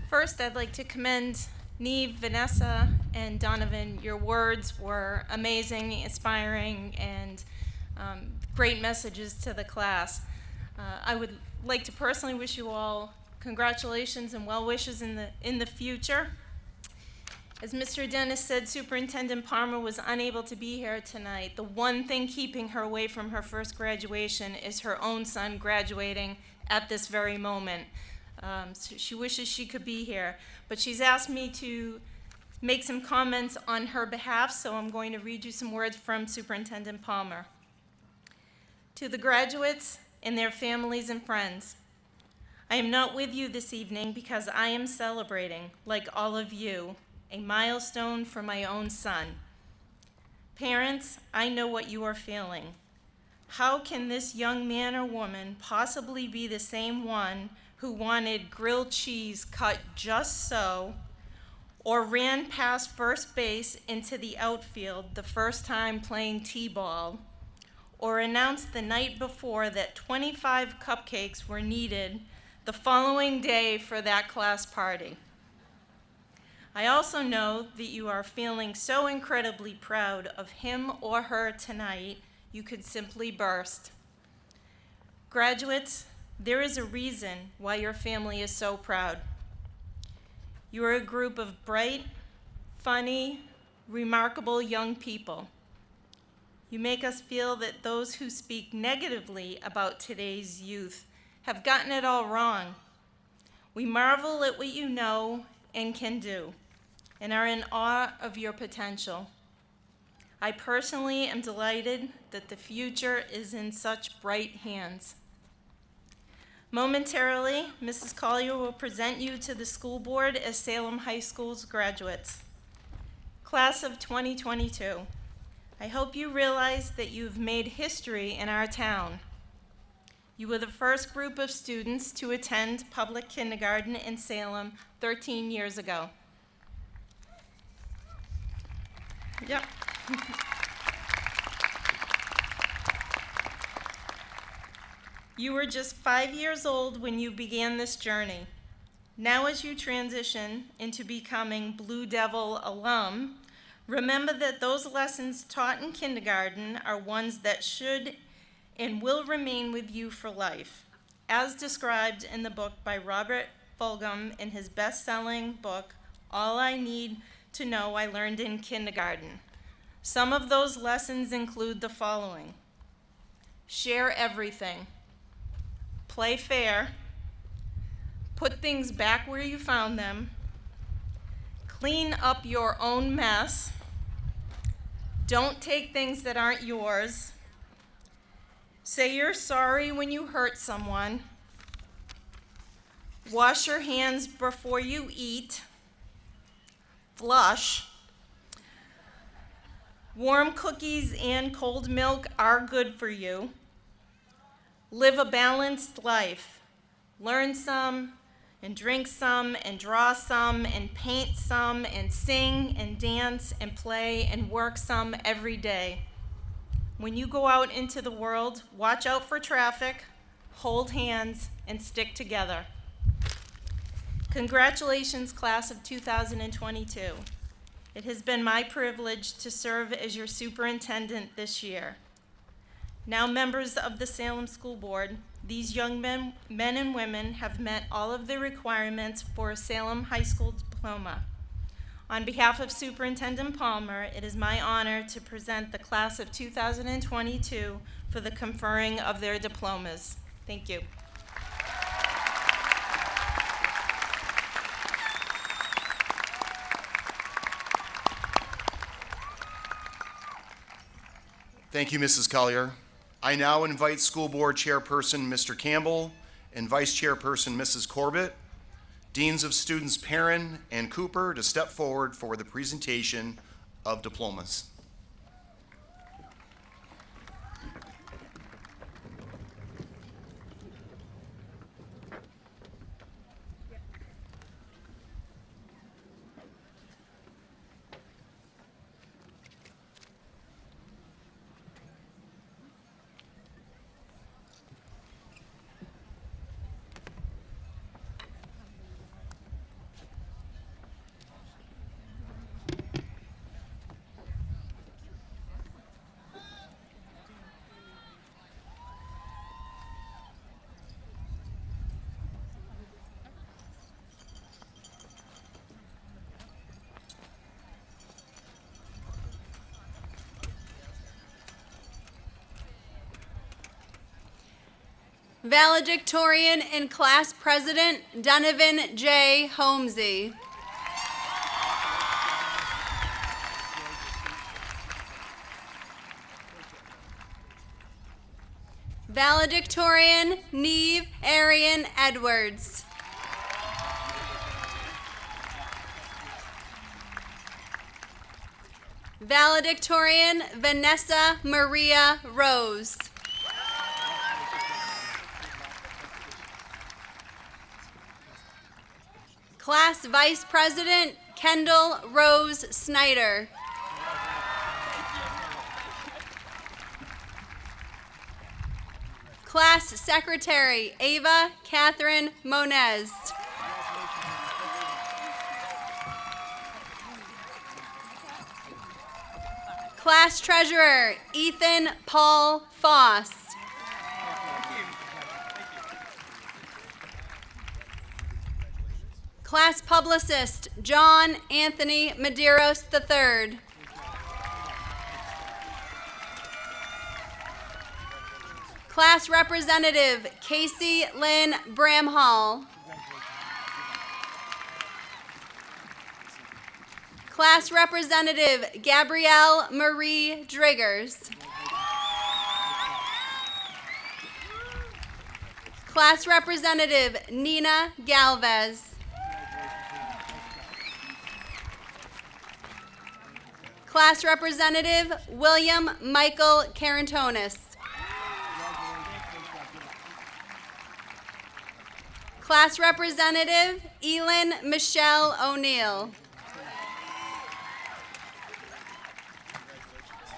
First, I'd like to commend Neve, Vanessa, and Donovan. Your words were amazing, inspiring, and great messages to the class. I would like to personally wish you all congratulations and well wishes in the future. As Mr. Dennis said, Superintendent Palmer was unable to be here tonight. The one thing keeping her away from her first graduation is her own son graduating at this very moment. So she wishes she could be here, but she's asked me to make some comments on her behalf, so I'm going to read you some words from Superintendent Palmer. To the graduates and their families and friends, I am not with you this evening because I am celebrating, like all of you, a milestone for my own son. Parents, I know what you are feeling. How can this young man or woman possibly be the same one who wanted grilled cheese cut just so, or ran past first base into the outfield the first time playing t-ball, or announced the night before that 25 cupcakes were needed the following day for that class party? I also know that you are feeling so incredibly proud of him or her tonight, you could simply burst. Graduates, there is a reason why your family is so proud. You are a group of bright, funny, remarkable young people. You make us feel that those who speak negatively about today's youth have gotten it all wrong. We marvel at what you know and can do, and are in awe of your potential. I personally am delighted that the future is in such bright hands. Momentarily, Mrs. Collier will present you to the school board as Salem High School's graduates. Class of 2022, I hope you realize that you've made history in our town. You were the first group of students to attend public kindergarten in Salem 13 years ago. Yep. You were just 5 years old when you began this journey. Now as you transition into becoming Blue Devil alum, remember that those lessons taught in kindergarten are ones that should and will remain with you for life, as described in the book by Robert Fulghum in his best-selling book, All I Need to Know I Learned in Kindergarten. Some of those lessons include the following: share everything, play fair, put things back where you found them, clean up your own mess, don't take things that aren't yours, say you're sorry when you hurt someone, wash your hands before you eat, flush, warm cookies and cold milk are good for you, live a balanced life, learn some and drink some and draw some and paint some and sing and dance and play and work some every day. When you go out into the world, watch out for traffic, hold hands, and stick together. Congratulations, class of 2022. It has been my privilege to serve as your superintendent this year. Now, members of the Salem School Board, these young men and women have met all of the requirements for a Salem High School diploma. On behalf of Superintendent Palmer, it is my honor to present the class of 2022 for the conferring of their diplomas. Thank you. Thank you, Mrs. Collier. I now invite School Board Chairperson Mr. Campbell and Vice Chairperson Mrs. Corbett, Deans of Students Perrin and Cooper to step forward for the presentation of diplomas. Valedictorian and Class President Donovan J. Holmesy. Valedictorian Neve Edwards. Valedictorian Vanessa Rose. Class Vice President Kendall Rose Snyder. Class Secretary Ava Catherine Moniz. Class Treasurer Ethan Paul Foss. Class Publicist John Anthony Medeiros III. Class Representative Casey Lynn Bramhall. Class Representative Gabrielle Marie Driggers. Class Representative Nina Galvez. Class Representative William Michael Carantonis. Class Representative Elin Michelle O'Neill.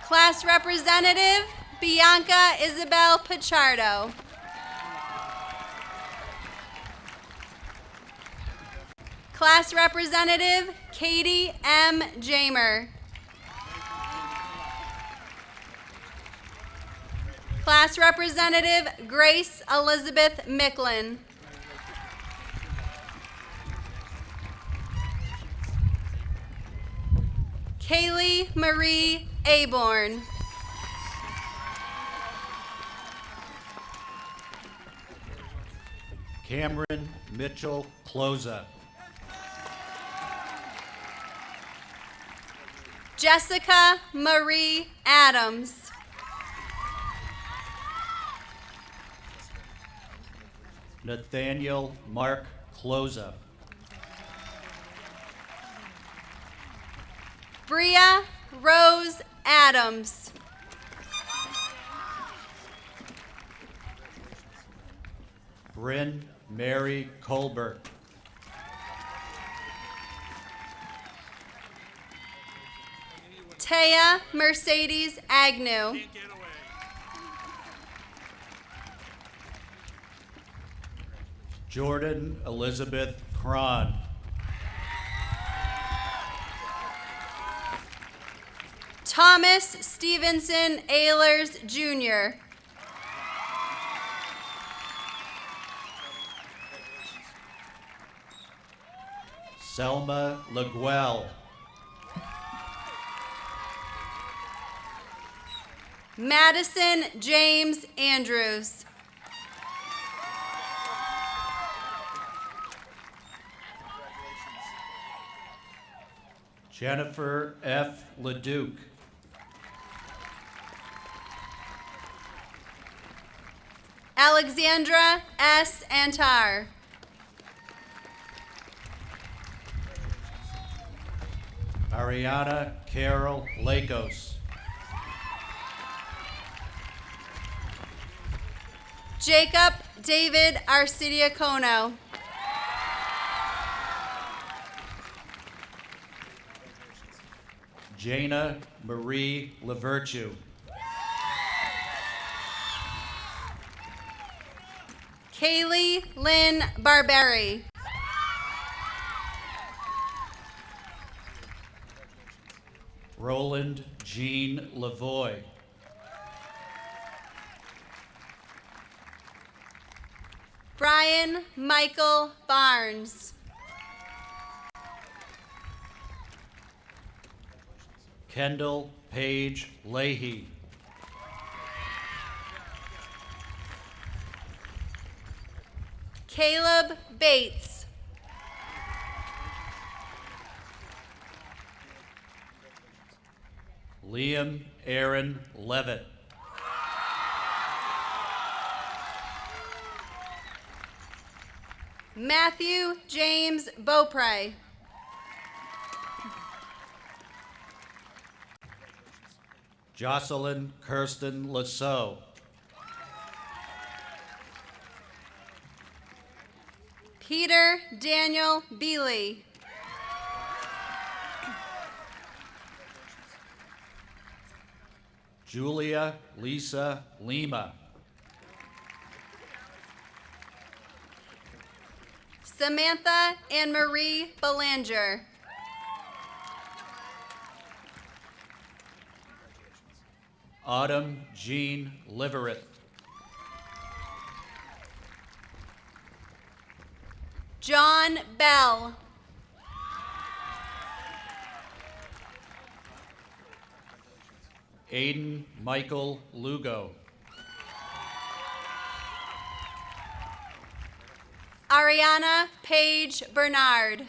Class Representative Bianca Isabel Pichardo. Class Representative Katie M. Jamer. Class Representative Grace Elizabeth Micklin. Kaylee Marie Aborn. Cameron Mitchell Closa. Jessica Marie Adams. Nathaniel Mark Closa. Bria Rose Adams. Bryn Mary Colbert. Taya Mercedes Agnew. Jordan Elizabeth Cron. Thomas Stevenson Ehlers Jr. Selma LaGuel. Madison James Andrews. Jennifer F. LeDuc. Alexandra S. Antar. Ariana Carol Lakos. Jacob David Arcidiacono. Jana Marie LaVirtue. Kaylee Lynn Barberi. Roland Jean Lavoy. Brian Michael Barnes. Kendall Page Leahy. Caleb Bates. Liam Aaron Levitt. Matthew James Beaupre. Jocelyn Kirsten Lasso. Peter Daniel Beely. Julia Lisa Lima. Samantha Anne Marie Belanger. Autumn Jean Liverett. John Bell. Aiden Michael Lugo. Ariana Paige Bernard.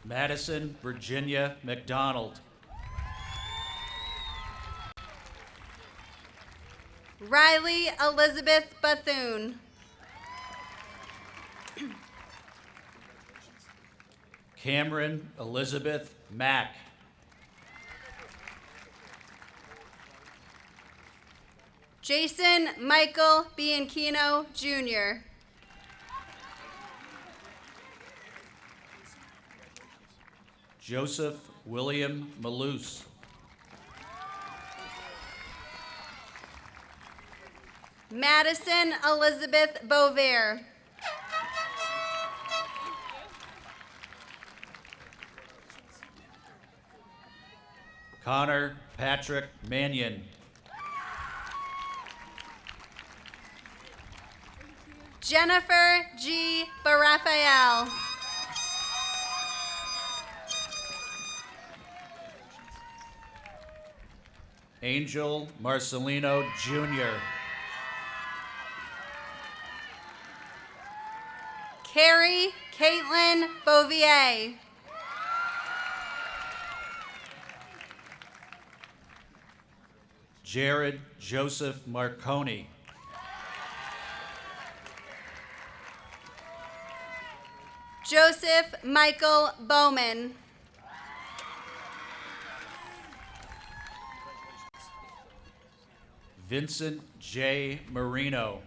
Madison Virginia McDonald. Riley Elizabeth Bethune. Cameron Elizabeth Mack. Jason Michael Bianchino, Jr. Joseph William Maluse. Madison Elizabeth Bovair. Connor Patrick Mannion. Jennifer G. Baraphael. Angel Marcelino Jr. Carrie Caitlin Bouvier. Jared Joseph Marconi. Joseph Michael Bowman. Vincent J. Marino.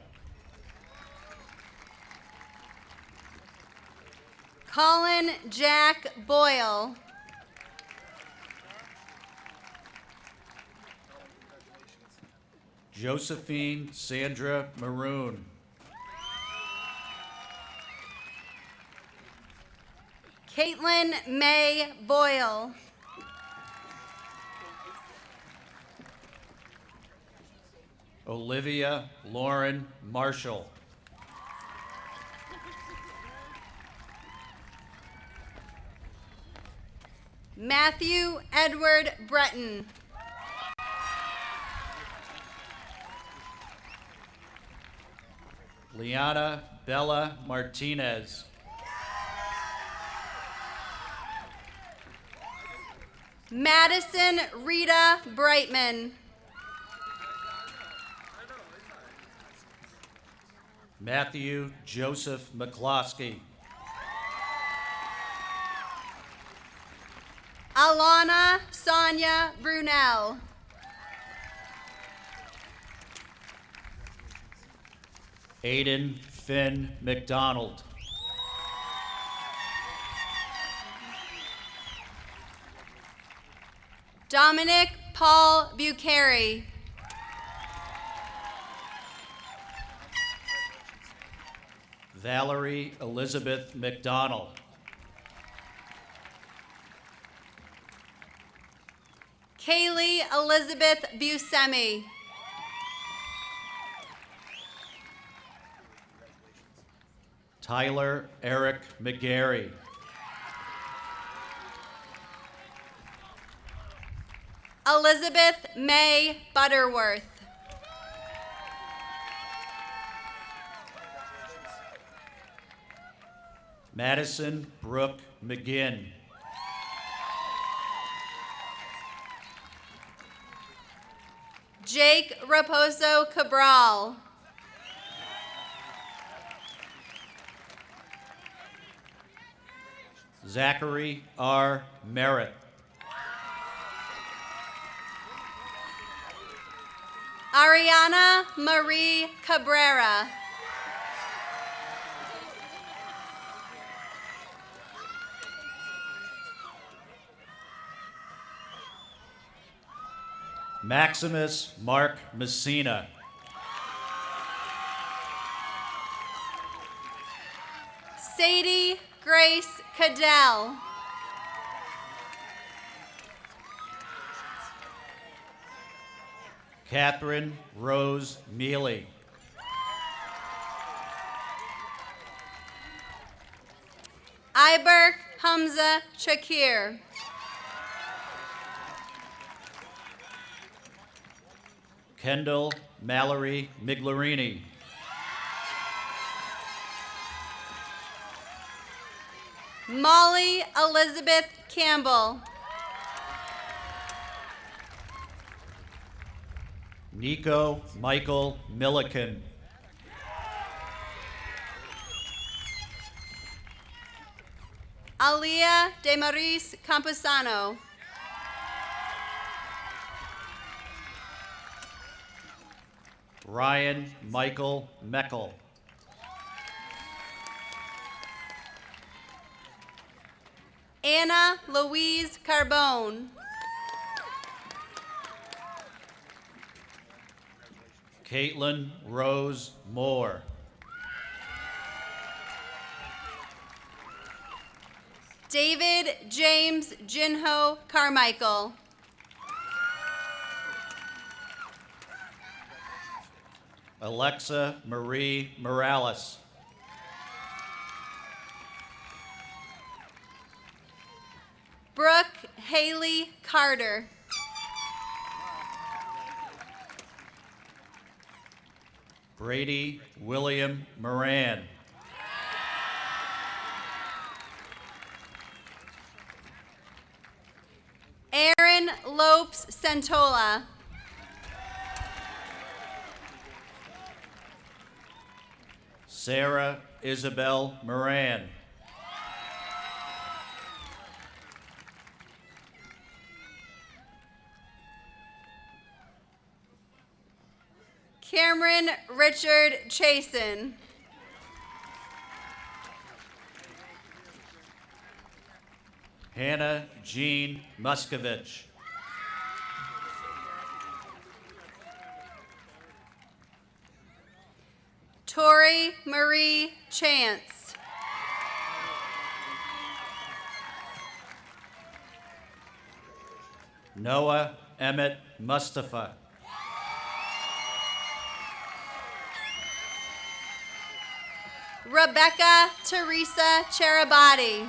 Colin Jack Boyle. Josephine Sandra Maroon. Caitlin May Boyle. Olivia Lauren Marshall. Matthew Edward Breton. Liana Bella Martinez. Madison Rita Brightman. Matthew Joseph McCloskey. Alana Sonia Brunel. Aiden Finn McDonald. Dominic Paul Bucari. Valerie Elizabeth McDonald. Kaylee Elizabeth Buscemi. Tyler Eric McGarry. Elizabeth May Butterworth. Madison Brooke McGinn. Jake Raposo Cabral. Zachary R. Merritt. Ariana Marie Cabrera. Maximus Mark Messina. Sadie Grace Cadell. Catherine Rose Mealy. Iberk Hamza Shakir. Kendall Mallory Miglerini. Molly Elizabeth Campbell. Nico Michael Milliken. Alia Demaris Campusano. Ryan Michael Meckel. Anna Louise Carbone. Caitlin Rose Moore. David James Jinho Carmichael. Alexa Marie Morales. Brooke Haley Carter. Brady William Moran. Aaron Lopes Santola. Sarah Isabel Moran. Cameron Richard Chasen. Hannah Jean Muskovich. Tori Marie Chance. Noah Emmett Mustafa. Rebecca Teresa Cherabati.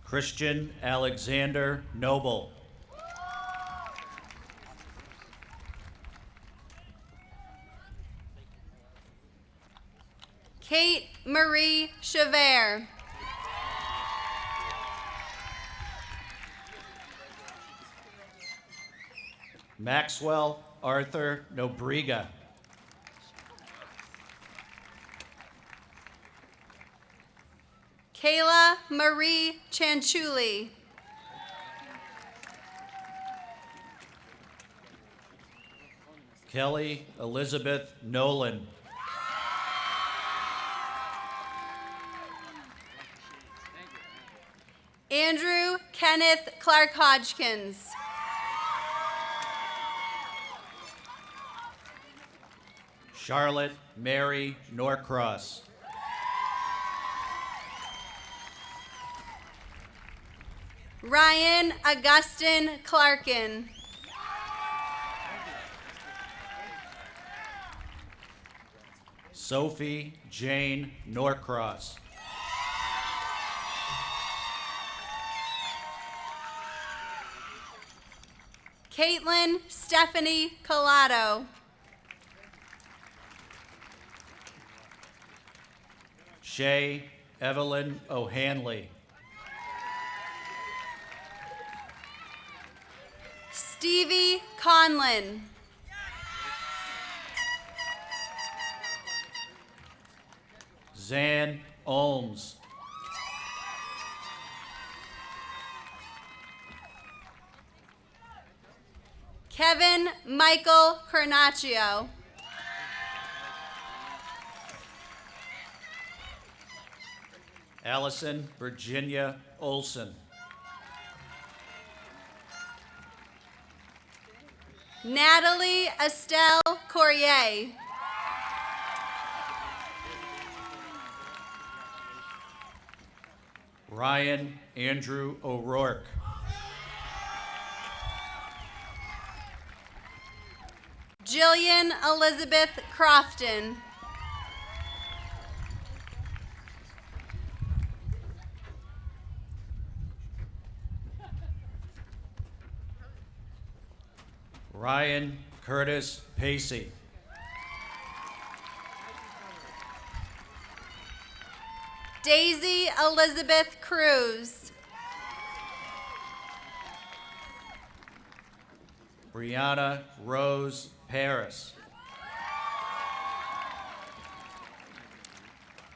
Christian Alexander Noble. Kate Marie Chavert. Maxwell Arthur Nobriga. Kayla Marie Chanchuli. Kelly Elizabeth Nolan. Andrew Kenneth Clark Hodgkins. Charlotte Mary Norcross. Ryan Augustin Clarkin. Sophie Jane Norcross. Caitlin Stephanie Collado. Shay Evelyn O'Hanley. Stevie Conlin. Zan Olms. Kevin Michael Carnaccio. Allison Virginia Olson. Natalie Estelle Courier. Ryan Andrew O'Rourke. Jillian Elizabeth Crofton. Ryan Curtis Pacey. Daisy Elizabeth Cruz. Brianna Rose Paris.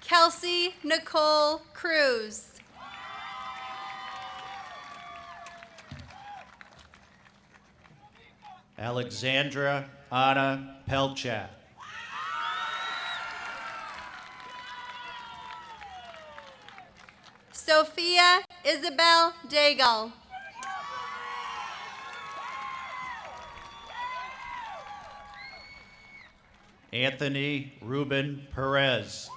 Kelsey Nicole Cruz. Alexandra Anna Pelchat. Sophia Isabel Daigle. Anthony Ruben Perez.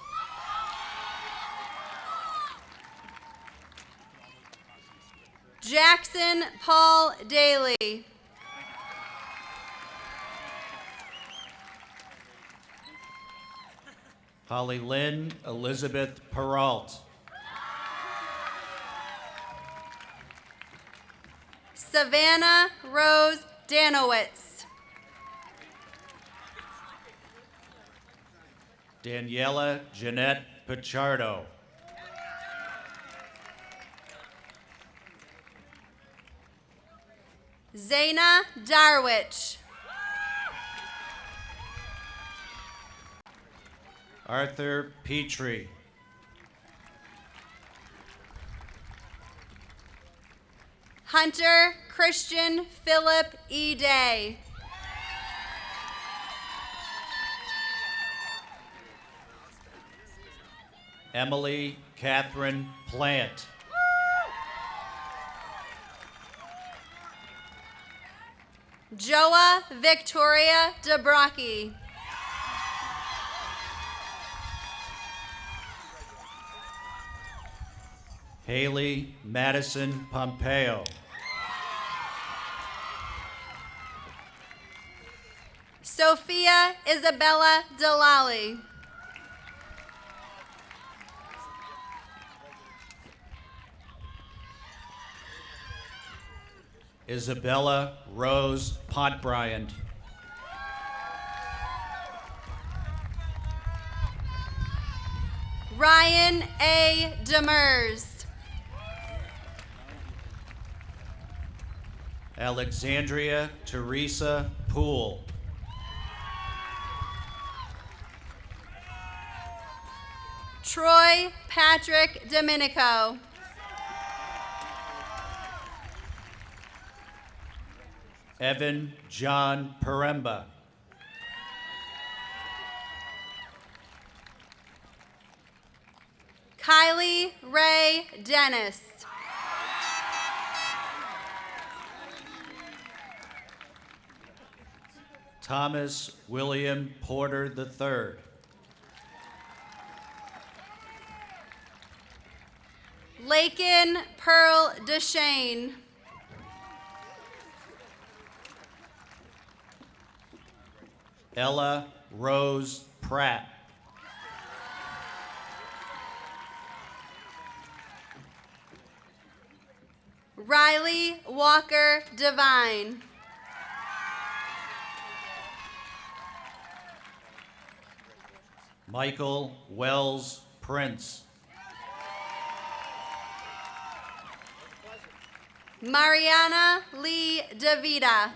Jackson Paul Daly. Holly Lynn Elizabeth Peralt. Savannah Rose Danowitz. Daniela Jeanette Pichardo. Zaina Darwich. Arthur Petrie. Hunter Christian Philip E. Day. Emily Catherine Plant. Joa Victoria DeBrocki. Haley Madison Pompeo. Sophia Isabella Delali. Isabella Rose Pontbryant. Ryan A. Demers. Alexandria Teresa Poole. Troy Patrick Domenico. Evan John Peremba. Kylie Ray Dennis. Thomas William Porter III. Lakin Pearl Deshane. Ella Rose Pratt. Riley Walker Devine. Michael Wells Prince. Mariana Lee DeVita.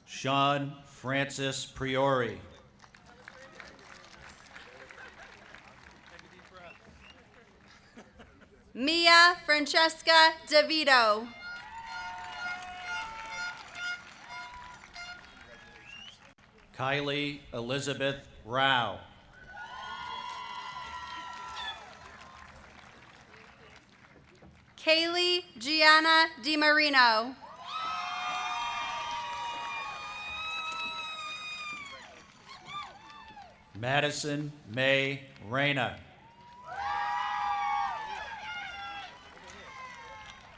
Sean Francis Priori. Mia Francesca DeVito. Kylie Elizabeth Rao. Kaylee Gianna DiMarino. Madison May Reyna.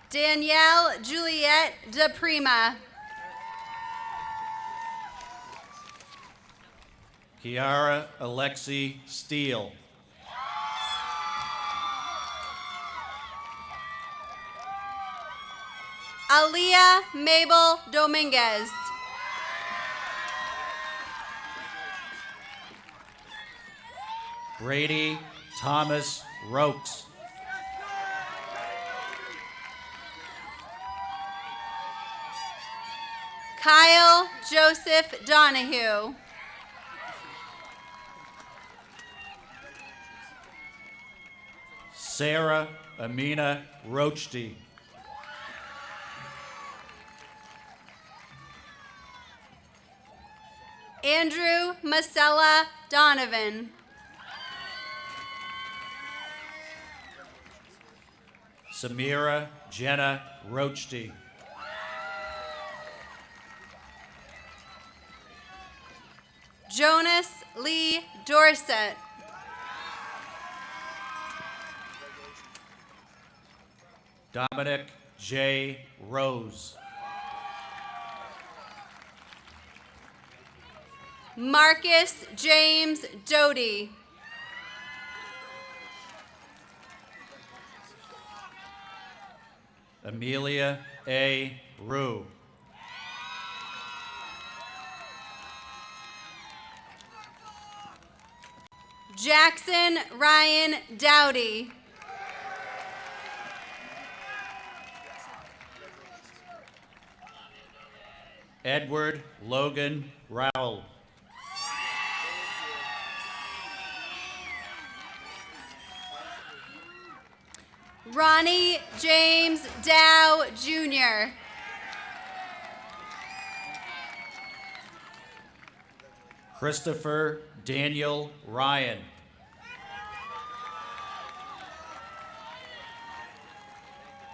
Danielle Juliette DePrima. Kiara Alexi Steele. Aaliyah Mabel Dominguez. Brady Thomas Rokes. Kyle Joseph Donahue. Sarah Amina Rochdy. Andrew Masella Donovan. Samira Jenna Rochdy. Jonas Lee Dorset. Dominic J. Rose. Marcus James Doty. Amelia A. Rue. Jackson Ryan Dowdy. Edward Logan Rowell. Ronnie James Dow Jr. Christopher Daniel Ryan.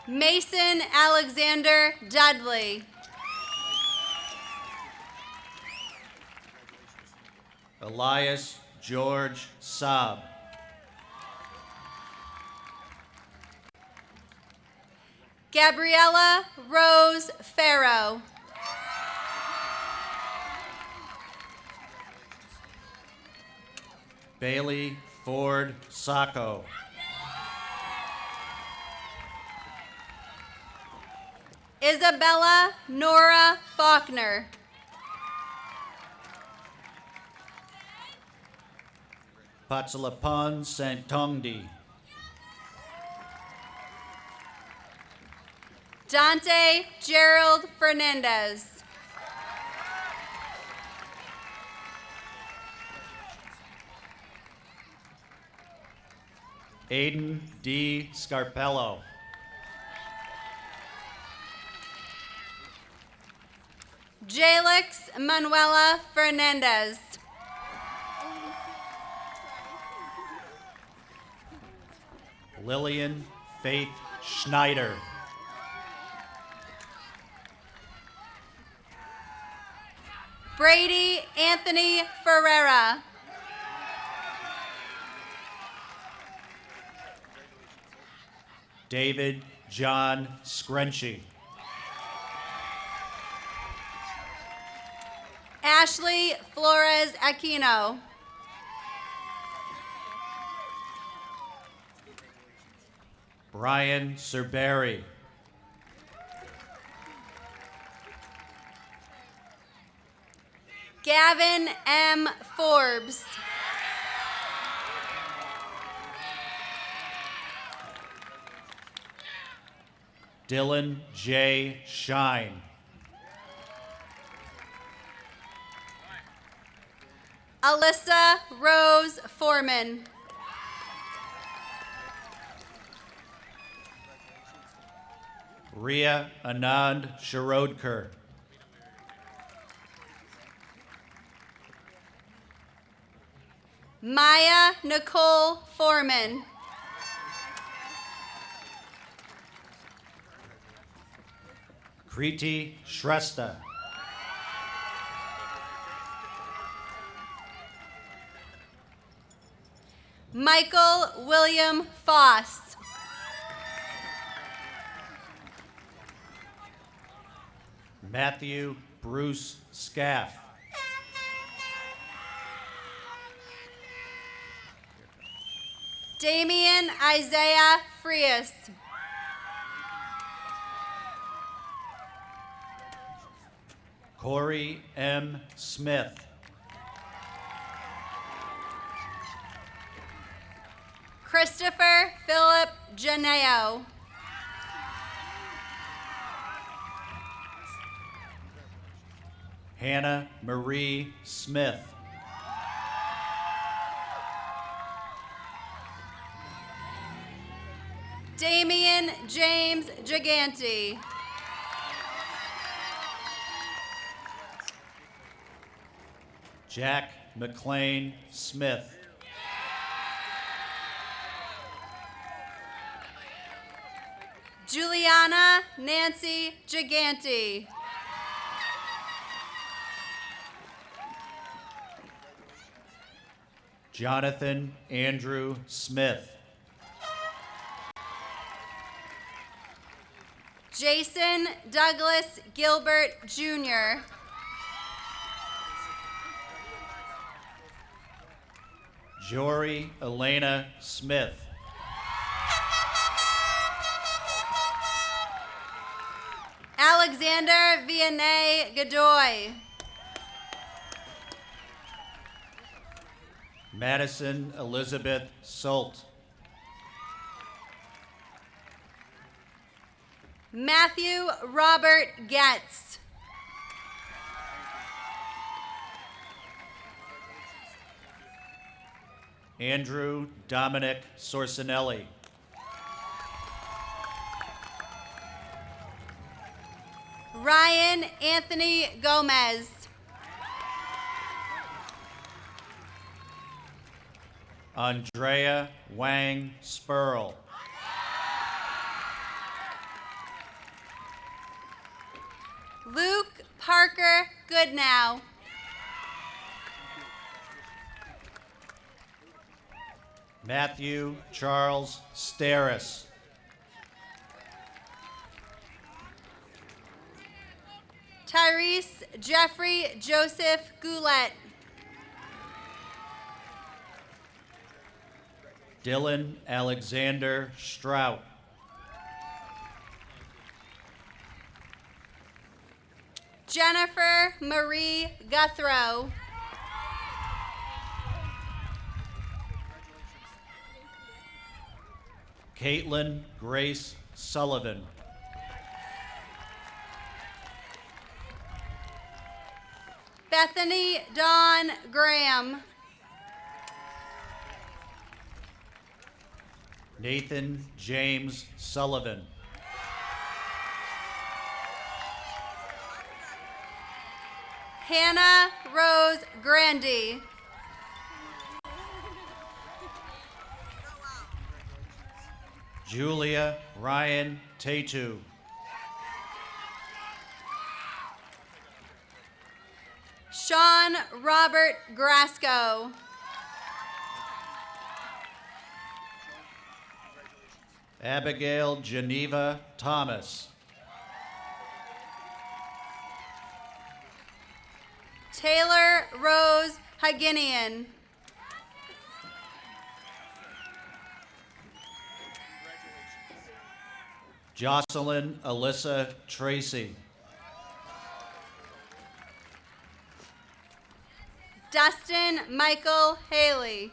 Mason Alexander Dudley. Elias George Saab. Gabriella Rose Farrow. Bailey Ford Sacco. Isabella Nora Faulkner. Patsalapan Santongdi. Dante Gerald Fernandez. Aiden D. Scarpello. Jalix Manuela Fernandez. Lillian Faith Schneider. Brady Anthony Ferreira. David John Screnchy. Ashley Flores Aquino. Brian Cerberry. Gavin M. Forbes. Dylan J. Shine. Alyssa Rose Foreman. Ria Anand Sharodkar. Maya Nicole Foreman. Kriti Shrestha. Michael William Foss. Matthew Bruce Scaff. Damian Isaiah Frias. Corey M. Smith. Christopher Philip Janeo. Hannah Marie Smith. Damian James Giganti. Jack McLean Smith. Juliana Nancy Giganti. Jonathan Andrew Smith. Jason Douglas Gilbert Jr. Jory Elena Smith. Alexander Vianney Godoy. Madison Elizabeth Solt. Matthew Robert Getz. Andrew Dominic Sorcinelli. Ryan Anthony Gomez. Andrea Wang Spurl. Luke Parker Goodnow. Matthew Charles Steris. Tyrese Jeffrey Joseph Goulet. Dylan Alexander Strout. Jennifer Marie Guthrow. Caitlin Grace Sullivan. Bethany Dawn Graham. Nathan James Sullivan. Hannah Rose Grandy. Julia Ryan Tatu. Sean Robert Grasco. Abigail Geneva Thomas. Taylor Rose Haginian. Jocelyn Alyssa Tracy. Dustin Michael Haley.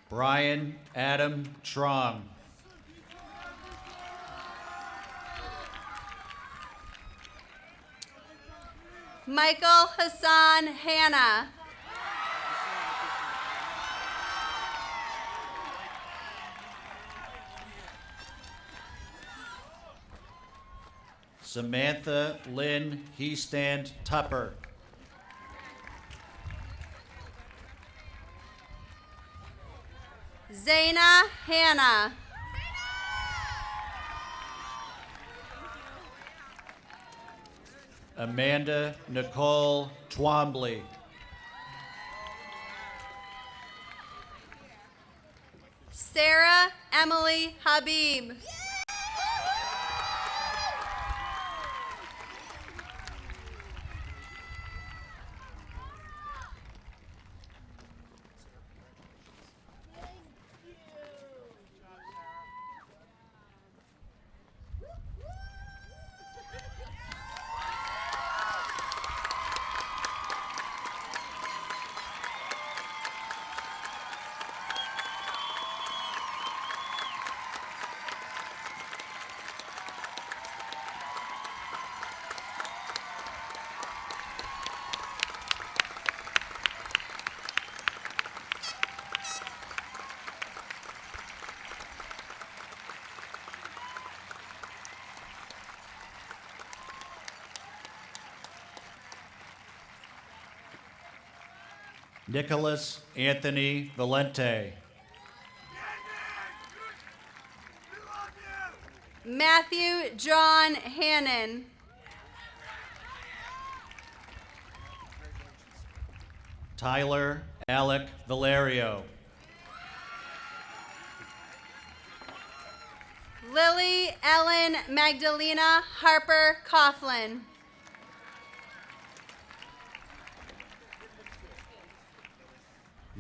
Brian Adam Trong. Michael Hassan Hanna. Samantha Lynn Heestand Tupper. Zaina Hanna. Amanda Nicole Twombly. Sarah Emily Habib. Nicholas Anthony Valente. Matthew John Hannon. Tyler Alec Valerio. Lily Ellen Magdalena Harper Coughlin.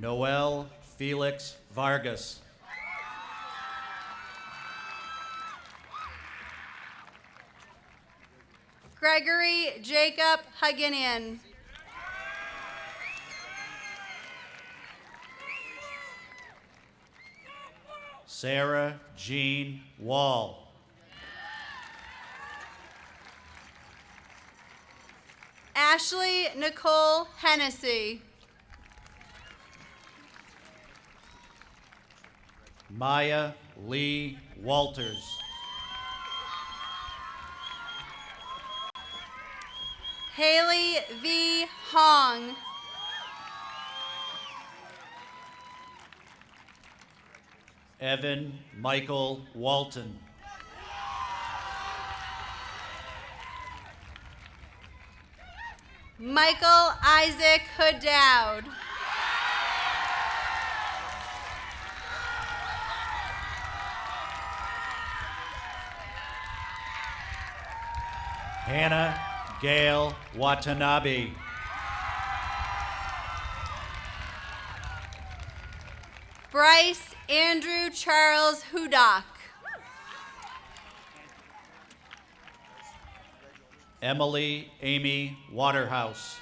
Noel Felix Vargas. Gregory Jacob Huginian. Sarah Jean Wall. Ashley Nicole Hennessy. Maya Lee Walters. Haley V. Hong. Evan Michael Walton. Michael Isaac Hoodowd. Hannah Gail Watanabe. Bryce Andrew Charles Hudock. Emily Amy Waterhouse.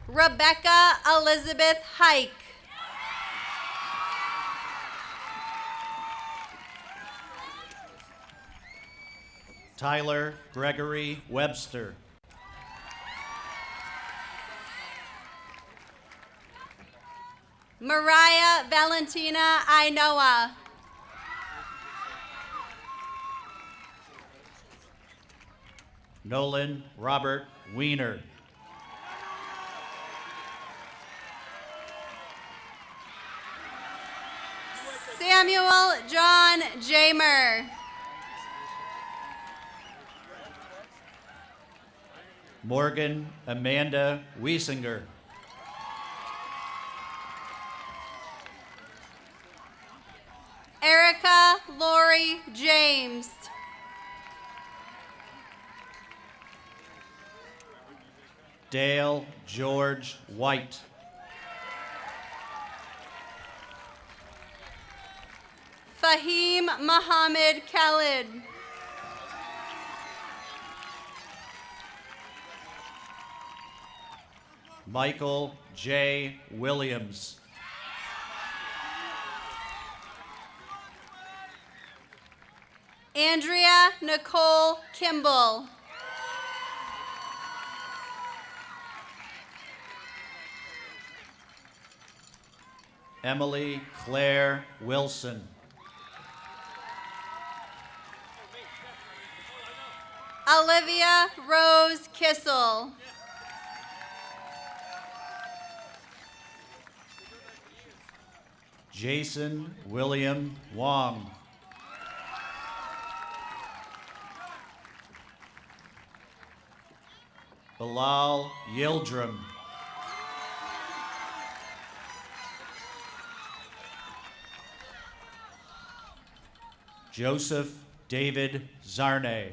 Rebecca Elizabeth Hike. Tyler Gregory Webster. Mariah Valentina Ainoa. Nolan Robert Wiener. Samuel John Jamer. Morgan Amanda Wiesinger. Erica Lori James. Dale George White. Fahim Mohammed Khalid. Michael J. Williams. Andrea Nicole Kimball. Emily Claire Wilson. Olivia Rose Kissel. Jason William Wong. Bilal Yildirim. Joseph David Zarnay.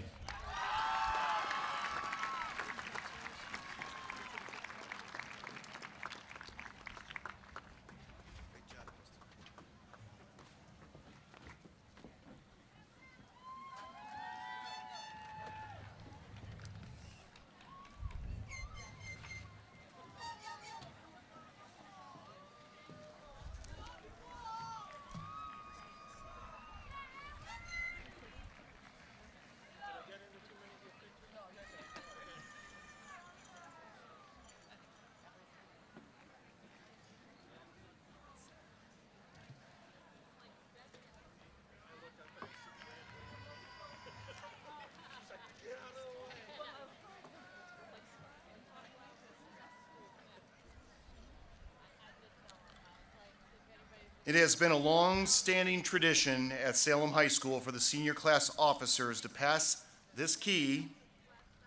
It has been a long-standing tradition at Salem High School for the senior class officers to pass this key,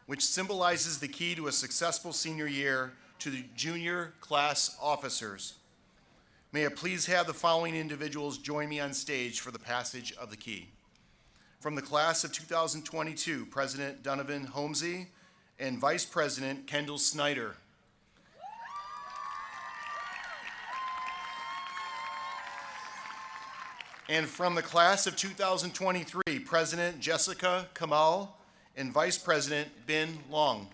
which symbolizes the key to a successful senior year, to the junior class officers. May I please have the following individuals join me on stage for the passage of the key. From the class of 2022, President Donovan Holmesy and Vice President Kendall Snyder. And from the class of 2023, President Jessica Kamal and Vice President Bin Long.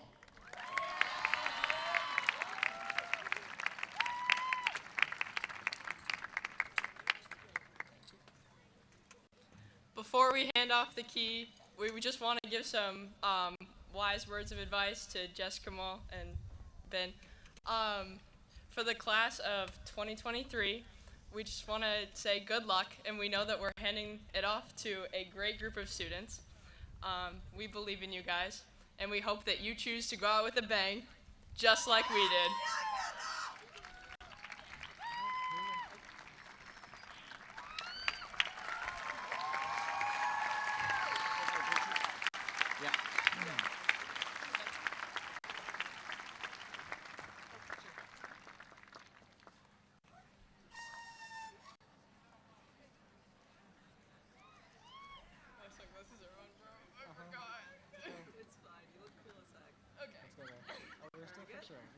Before we hand off the key, we just want to give some wise words of advice to Jess Kamal and Ben. For the class of 2023, we just want to say good luck, and we know that we're handing it off to a great group of students. We believe in you guys, and we hope that you choose to go out with a bang, just like we did.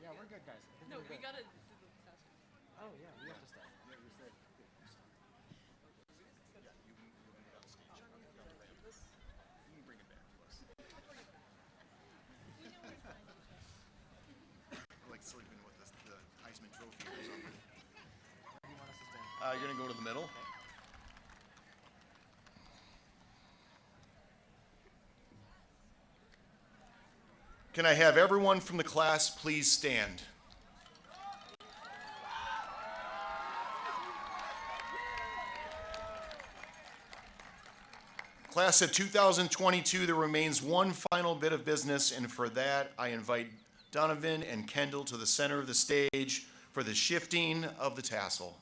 Yeah, we're good, guys. No, we gotta do the tassel. Oh, yeah, we have to start. Like sleeping with the Heisman Trophy or something. Where do you want us to stand? You're gonna go to the middle? Can I have everyone from the class please stand? Class of 2022, there remains one final bit of business, and for that, I invite Donovan and Kendall to the center of the stage for the shifting of the tassel.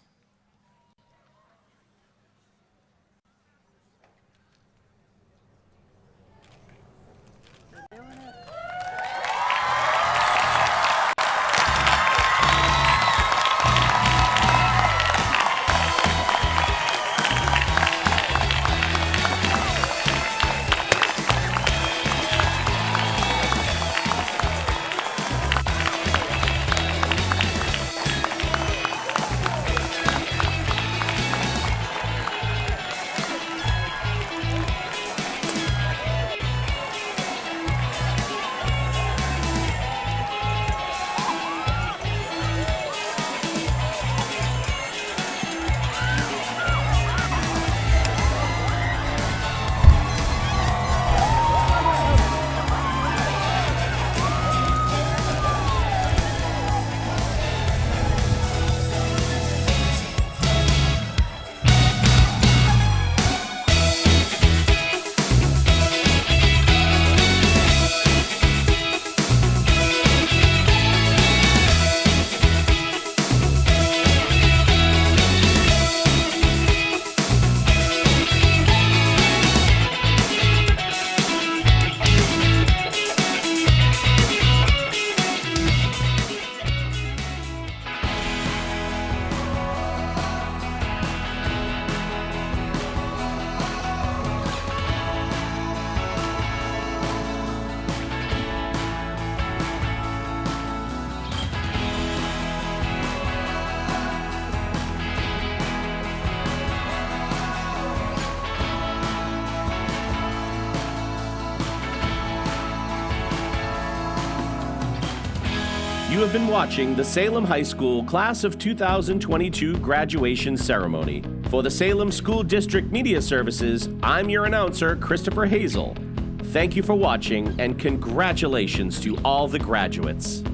You have been watching the Salem High School Class of 2022 graduation ceremony. For the Salem School District Media Services, I'm your announcer, Christopher Hazel. Thank you for watching, and congratulations to all the graduates.